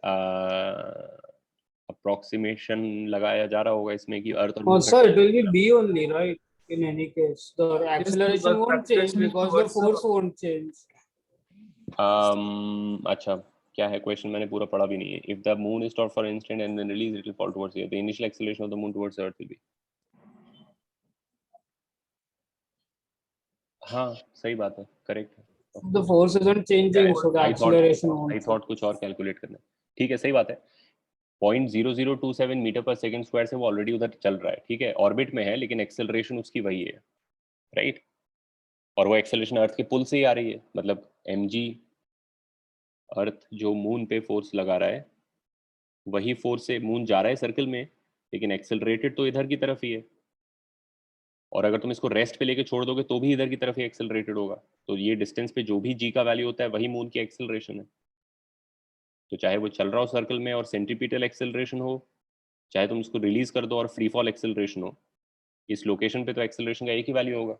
अप्रोक्सीमेशन लगाया जा रहा होगा इसमें कि अर्थ और Oh, moon sir, it will be B only, right? In any case, the acceleration because won't change acceleration is because the towards the- force won't change. अच्छा क्या है क्वेश्चन? मैंने पूरा पढ़ा भी नहीं है। If the moon is stopped for instant and then release it will fall towards the earth. The initial acceleration of the moon towards the earth will be. हाँ सही बात है, करेक्ट है। The force isn't changing, so the acceleration I won't. Thought कुछ और calculate करना है। ठीक है, सही बात है। 0.0027 मीटर पर सेकंड स्क्वायर से वो ऑलरेडी उधर चल रहा है, ठीक है, ऑर्बिट में है, लेकिन एक्सेलरेशन उसकी वही है, राइट? और वो एक्सेलरेशन अर्थ के पुल से ही आ रही है। मतलब mg, अर्थ जो मून पे फोर्स लगा रहा है वही फोर्स से मून जा रहा है सर्कल में, लेकिन एक्सेलरेटेड तो इधर की तरफ ही है। और अगर तुम इसको रेस्ट पे लेके छोड़ दोगे तो भी इधर की तरफ ही एक्सेलरेटेड होगा। तो ये डिस्टेंस पे जो भी जी का वैल्यू होता है वही मून की एक्सेलरेशन है। तो चाहे वो चल रहा हो सर्कल में और सेंट्रीपिटल एक्सेलरेशन हो, चाहे तुम उसको रिलीज कर दो और फ्री फॉल एक्सेलरेशन हो, इस लोकेशन पे तो एक्सेलरेशन का एक ही वैल्यू होगा।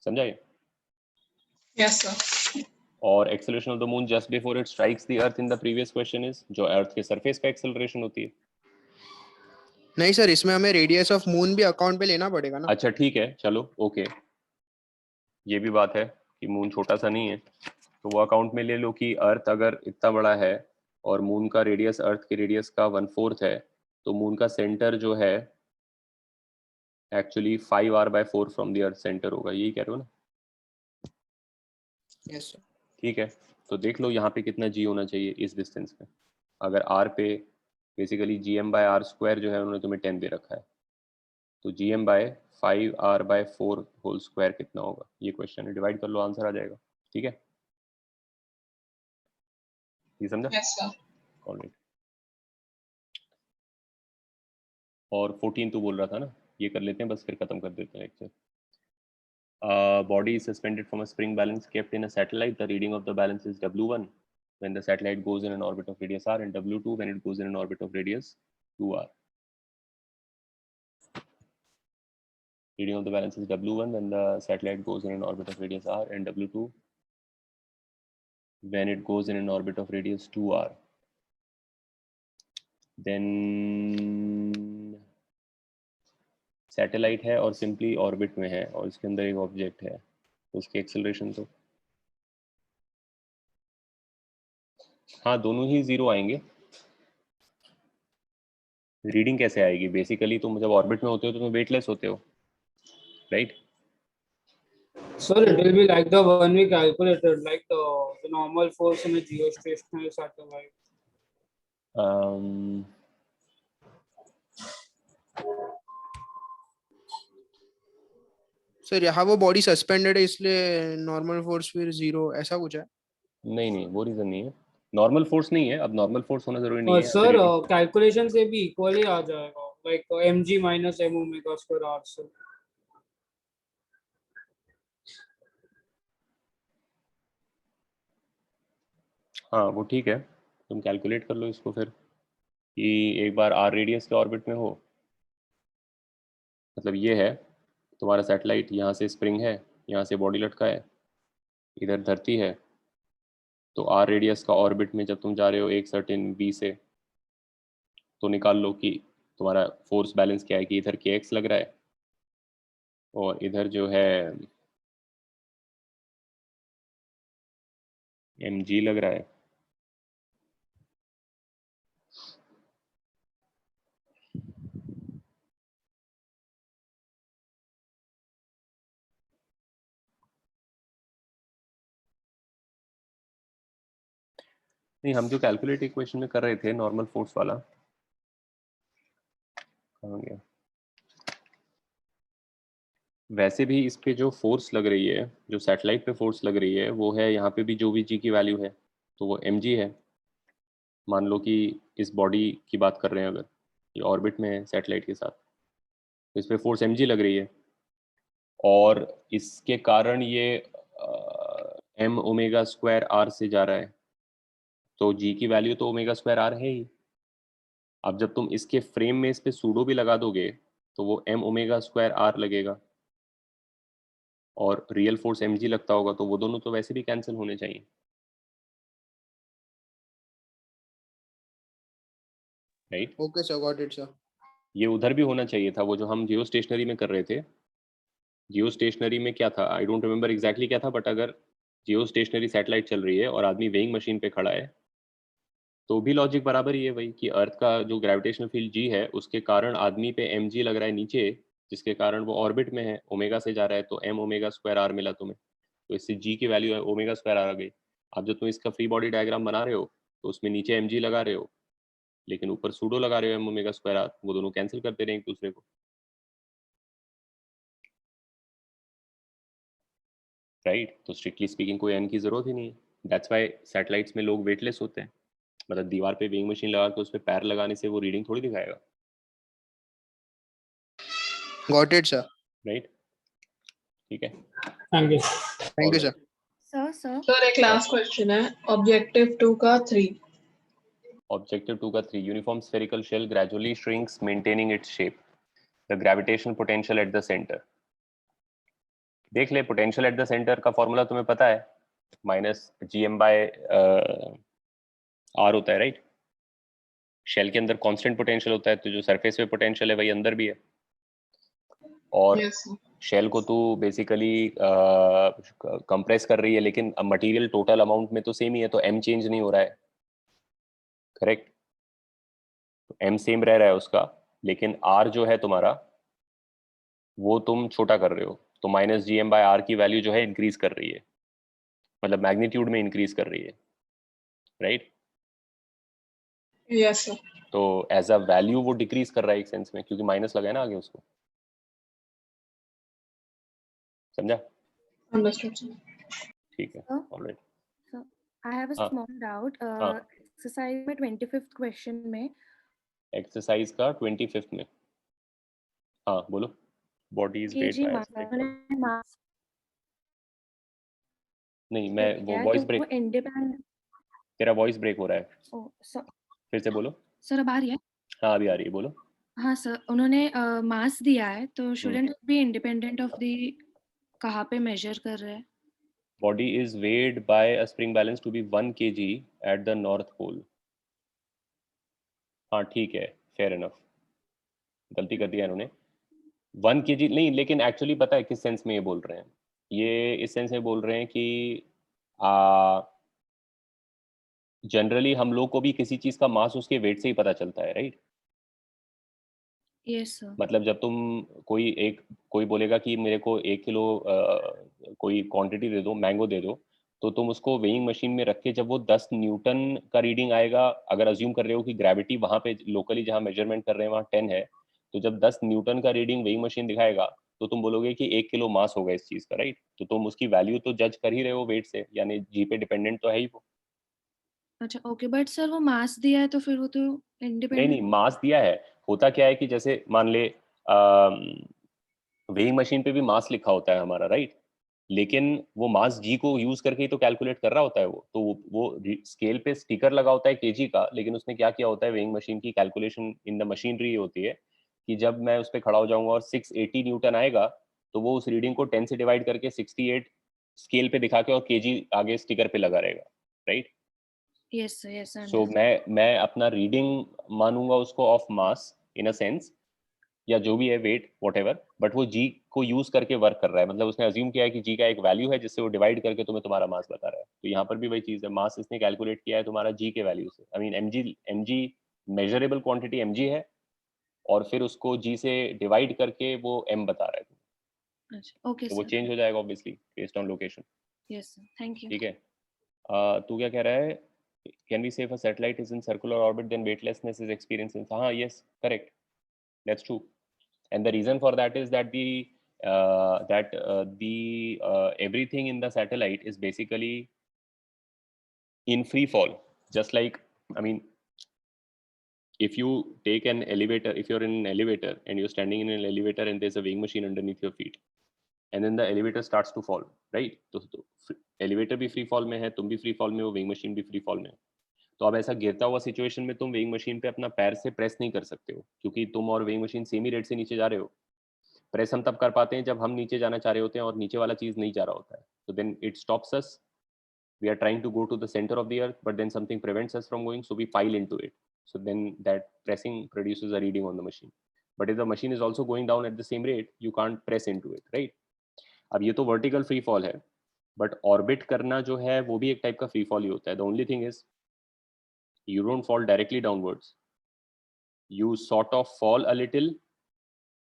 समझा ये? Yes, sir. और acceleration of the moon just before it strikes the earth in the previous question is, जो अर्थ के सरफेस पे एक्सेलरेशन होती है। नहीं सर, इसमें हमें रेडियस ऑफ मून भी अकाउंट पे लेना पड़ेगा ना। अच्छा ठीक है, चलो ओके, ये भी बात है कि मून छोटा सा नहीं है, तो वो अकाउंट में ले लो कि अर्थ अगर इतना बड़ा है और मून का रेडियस अर्थ के रेडियस का 1/4 है, तो मून का सेंटर जो है actually 5r/4 from the earth centre होगा। यही कह रहे हो ना? Yes sir. ठीक है, तो देख लो यहाँ पे कितना जी होना चाहिए इस डिस्टेंस पे। अगर r पे बेसिकली gm/r² जो है उन्होंने तुम्हें 10 दे रखा है, तो gm/5r/4 होल स्क्वायर कितना होगा? ये क्वेश्चन है, डिवाइड कर लो, आंसर आ जाएगा। ठीक है, ये समझा? Yes, sir. ऑलराइट। और 14 तो बोल रहा था ना, ये कर लेते हैं बस, फिर खत्म कर देते हैं lecture. Body is suspended from a spring balance kept in a satellite. The reading of the balance is W1 when the satellite goes in an orbit of radius r, and W2 when it goes in an orbit of radius 2r. Reading of the balance is W1 when the satellite goes in an orbit of radius r, and W2 when it goes in an orbit of radius 2r. Then satellite है और simply orbit में है और इसके अंदर एक object है, तो उसकी एक्सेलरेशन तो हाँ दोनों ही जीरो आएंगे। रीडिंग कैसे आएगी? बेसिकली तुम जब ऑर्बिट में होते हो तो तुम वेटलेस होते हो, right? Sir, it will be like the one we calculated, like the normal force in a geostationary satellite. Sir यहाँ वो बॉडी सस्पेंडेड है इसलिए नॉर्मल फोर्स फिर 0 ऐसा कुछ है? नहीं वो रीजन नहीं है, नॉर्मल फोर्स नहीं है। अब नॉर्मल फोर्स होना जरूरी नहीं है। सर कैलकुलेशन से भी इक्वली आ जाएगा, like mg minus m omega square r से। हाँ वो ठीक है, तुम कैलकुलेट कर लो इसको फिर कि एक बार आर रेडियस के ऑर्बिट में हो, मतलब ये है तुम्हारा सैटेलाइट, यहाँ से स्प्रिंग है, यहाँ से बॉडी लटका है, इधर धरती है, तो आर रेडियस का ऑर्बिट में जब तुम जा रहे हो एक सर्टेन बी से, तो निकाल लो कि तुम्हारा फोर्स बैलेंस क्या है, कि इधर के एक्स लग रहा है और इधर जो है एम जी लग रहा है। नहीं, हम जो कैलकुलेट इक्वेशन में कर रहे थे नॉर्मल फोर्स वाला, कहाँ गया? वैसे भी इस पे जो फोर्स लग रही है, जो सैटेलाइट पे फोर्स लग रही है, वो है यहाँ पे भी जो भी जी की वैल्यू है तो वो एम जी है। मान लो कि इस बॉडी की बात कर रहे हैं, अगर ये ऑर्बिट में है सैटेलाइट के साथ, तो इस पे फोर्स एम जी लग रही है और इसके कारण ये एम ओमेगा स्क्वायर आर से जा रहा है, तो जी की वैल्यू तो ओमेगा स्क्वायर आर है ही। अब जब तुम इसके फ्रेम में इस पे सूडो भी लगा दोगे तो वो एम ओमेगा स्क्वायर आर लगेगा और रियल फोर्स एम जी लगता होगा, तो वो दोनों तो वैसे भी कैंसिल होने चाहिए, right? Okay sir, got it sir. ये उधर भी होना चाहिए था, वो जो हम जियो स्टेशनरी में कर रहे थे। जियो स्टेशनरी में क्या था, आई डोंट रिमेम्बर एग्जैक्टली क्या था, बट अगर जियो स्टेशनरी सैटेलाइट चल रही है और आदमी वेइंग मशीन पे खड़ा है, तो भी लॉजिक बराबर ही है वही, कि अर्थ का जो ग्रेविटेशनल फील्ड जी है उसके कारण आदमी पे एम जी लग रहा है नीचे, जिसके कारण वो ऑर्बिट में है, ओमेगा से जा रहा है, तो एम ओमेगा स्क्वायर आर मिला तुम्हें, तो इससे जी की वैल्यू है ओमेगा स्क्वायर आर आ गई। अब जब तुम इसका फ्री बॉडी डायग्राम बना रहे हो तो उसमें नीचे एम जी लगा रहे हो लेकिन ऊपर सूडो लगा रहे हो एम ओमेगा स्क्वायर आर, वो दोनों कैंसिल करते रहे एक दूसरे को, राइट? तो स्ट्रिक्टली स्पीकिंग कोई एन की जरूरत ही नहीं है। दैट्स वाई सैटेलाइट्स में लोग वेटलेस होते हैं, मतलब दीवार पे वेइंग मशीन लगा के उस पर पैर लगाने से वो रीडिंग थोड़ी दिखाएगा, गॉट इट सर। राइट? ठीक है, thank you. Thank you sir. Sir एक लास्ट क्वेश्चन है, ऑब्जेक्टिव 2 का 3। ऑब्जेक्टिव 2 का 3, uniform spherical shell gradually shrinks maintaining its shape, the gravitational potential at the centre. देख ले, पोटेंशियल एट द सेंटर का formula तुम्हें पता है, minus G M by R होता है, राइट? शेल के अंदर कांस्टेंट पोटेंशियल होता है, तो जो सरफेस पे पोटेंशियल है वही अंदर भी है, और शेल को तू बेसिकली कंप्रेस कर रही है, लेकिन मटेरियल टोटल अमाउंट में तो सेम ही है, तो एम चेंज नहीं हो रहा है, करेक्ट? तो एम सेम रह रहा है उसका, लेकिन आर जो है तुम्हारा वो तुम छोटा कर रहे हो, तो minus G M by R की वैल्यू जो है इंक्रीज कर रही है, मतलब मैग्नीट्यूड में इंक्रीज कर रही है, राइट? Yes sir. तो एज अ वैल्यू वो डिक्रीज कर रहा है एक सेंस में, क्योंकि माइनस लगा है ना आगे उसको, समझा? Understood sir. ठीक है, alright. So I have a हाँ small doubt. हाँ एक्सरसाइज में 25th क्वेश्चन में एक्सरसाइज का 25th में, हाँ बोलो। Body is wait KG by mass नहीं, मैं वो तो वॉइस वो ब्रेक, इंडिपेंडेंट। तेरा वॉइस ब्रेक हो रहा है, ओ सर, फिर से बोलो। सर अब आ रही है? हाँ अभी आ रही है, बोलो। हाँ सर, उन्होंने मास दिया है तो shouldn't it be independent of the कहाँ पे मेजर कर रहे हैं? Body is weight by a spring balance to be 1 kg at the north pole. हाँ ठीक है, फेयर इनफ, गलती कर दिया इन्होंने। 1 kg नहीं, लेकिन एक्चुअली पता है किस सेंस में ये बोल रहे हैं, ये इस सेंस में बोल रहे हैं कि जनरली हम लोग को भी किसी चीज का मास उसके वेट से ही पता चलता है, राइट? Yes sir. मतलब जब तुम कोई बोलेगा कि मेरे को 1 किलो कोई क्वांटिटी दे दो, मैंगो दे दो, तो तुम उसको वेइंग मशीन में रख के जब वो 10 न्यूटन का रीडिंग आएगा, अगर अज्यूम कर रहे हो कि ग्रेविटी वहां पे लोकली जहां मेजरमेंट कर रहे हैं वहां 10 है, तो जब 10 न्यूटन का रीडिंग वेइंग मशीन दिखाएगा तो तुम बोलोगे कि 1 किलो मास होगा इस चीज का, राइट? तो तुम उसकी वैल्यू तो जज कर ही रहे हो वेट से, यानी जी पे डिपेंडेंट तो है ही वो। अच्छा ओके, बट सर वो मास दिया है तो फिर वो तो नहीं इंडिपेंडेंट। मास दिया है, होता क्या है कि जैसे मान ले वेइंग मशीन पे भी मास लिखा होता है हमारा, राइट? लेकिन वो मास जी को यूज करके ही तो कैलकुलेट कर रहा होता है वो, तो वो स्केल पे स्टिकर लगा होता है केजी का, लेकिन उसने क्या किया होता है, वेइंग मशीन की कैलकुलेशन इन द मशीनरी होती है कि जब मैं उस पर खड़ा हो जाऊंगा और 680 न्यूटन आएगा, तो वो उस रीडिंग को 10 से डिवाइड करके 68 स्केल पे दिखा के और केजी आगे स्टिकर पे लगा रहेगा, right? Yes sir, yes sir. So मैं अपना रीडिंग मानूंगा उसको of mass in a sense, या जो भी है वेट वॉट, बट वो जी को यूज करके वर्क कर रहा है, मतलब उसने अज्यूम किया है कि जी का एक वैल्यू है जिससे वो डिवाइड करके तुम्हें तुम्हारा मास बता रहा है। तो यहाँ पर भी वही चीज है, मास इसने कैलकुलेट किया है तुम्हारा जी के वैल्यू से, I mean MG measurable quantity MG है, और फिर उसको जी से डिवाइड करके वो एम बता रहा है तुम्हें। अच्छा ओके तो वो सर। चेंज हो जाएगा obviously based on location. Yes sir, thank you. ठीक है, तू क्या कह रहा है? Can we say if a satellite is in circular orbit then weightlessness is experience in, हाँ yes correct, that's true. And the reason for that is that everything in the satellite is basically in free fall. Just like, I mean, if you take an elevator, if you're in an elevator and you're standing in an elevator and there's a weighing machine underneath your feet, and then the elevator starts to fall, right? तो elevator भी free fall में है, तुम भी free fall में हो, weighing machine भी free fall में है. तो अब ऐसा गिरता हुआ सिचुएशन में तुम वेइंग मशीन पे अपना पैर से प्रेस नहीं कर सकते हो, क्योंकि तुम और वेइंग मशीन सेम ही रेट से नीचे जा रहे हो. प्रेस हम तब कर पाते हैं जब हम नीचे जाना चाह रहे होते हैं और नीचे वाला चीज नहीं जा रहा होता है, तो then it stops us. We are trying to go to the centre of the earth, but then something prevents us from going, so we pile into it. So then that pressing produces a reading on the machine. But if the machine is also going down at the same rate, you can't press into it, right? अब ये तो vertical free fall है, but orbit करना जो है वो भी एक टाइप का free fall ही होता है. The only thing is you don't fall directly downwards. You sort of fall a little,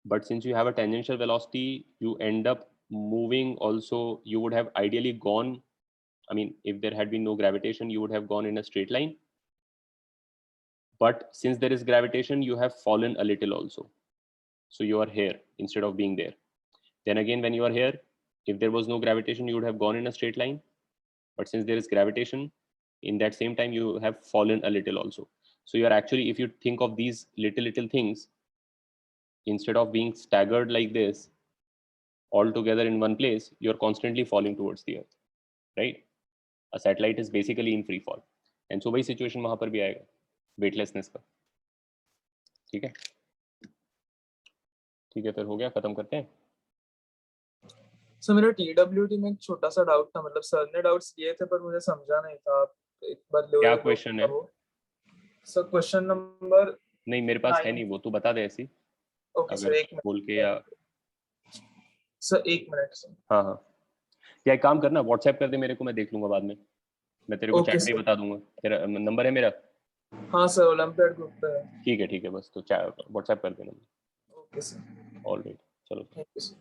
but since you have a tangential velocity, you end up moving also. You would have ideally gone, I mean, if there had been no gravitation, you would have gone in a straight line. But since there is gravitation, you have fallen a little also. So you are here instead of being there. Then again, when you are here, if there was no gravitation, you would have gone in a straight line. But since there is gravitation, in that same time, you have fallen a little also. So you are actually, if you think of these little things, instead of being staggered like this, all together in one place, you're constantly falling towards the earth, right? A satellite is basically in free fall, and so वही situation वहां पर भी आएगा weightlessness का. ठीक है, ठीक है, फिर हो गया, खत्म करते हैं. सर मेरा TWT में एक छोटा सा डाउट था, मतलब सर ने डाउट्स दिए थे पर मुझे समझा नहीं था, आप एक बार क्या क्वेश्चन है? सर क्वेश्चन नंबर नहीं मेरे पास है नहीं वो, तू बता दे ऐसी. ओके सर, अगर एक मिनट बोल के या सर, एक मिनट सर. हाँ हाँ, क्या एक काम करना, व्हाट्सएप कर दे मेरे को, मैं देख लूंगा बाद में, मैं तेरे को Okay, चैट में ही sir. बता दूंगा. तेरा नंबर है मेरा? हाँ सर, ओलंपियाड ग्रुप पे है. ठीक है, बस तो व्हाट्सएप कर देना. ओके सर, ऑलराइट, चलो. Thank you sir.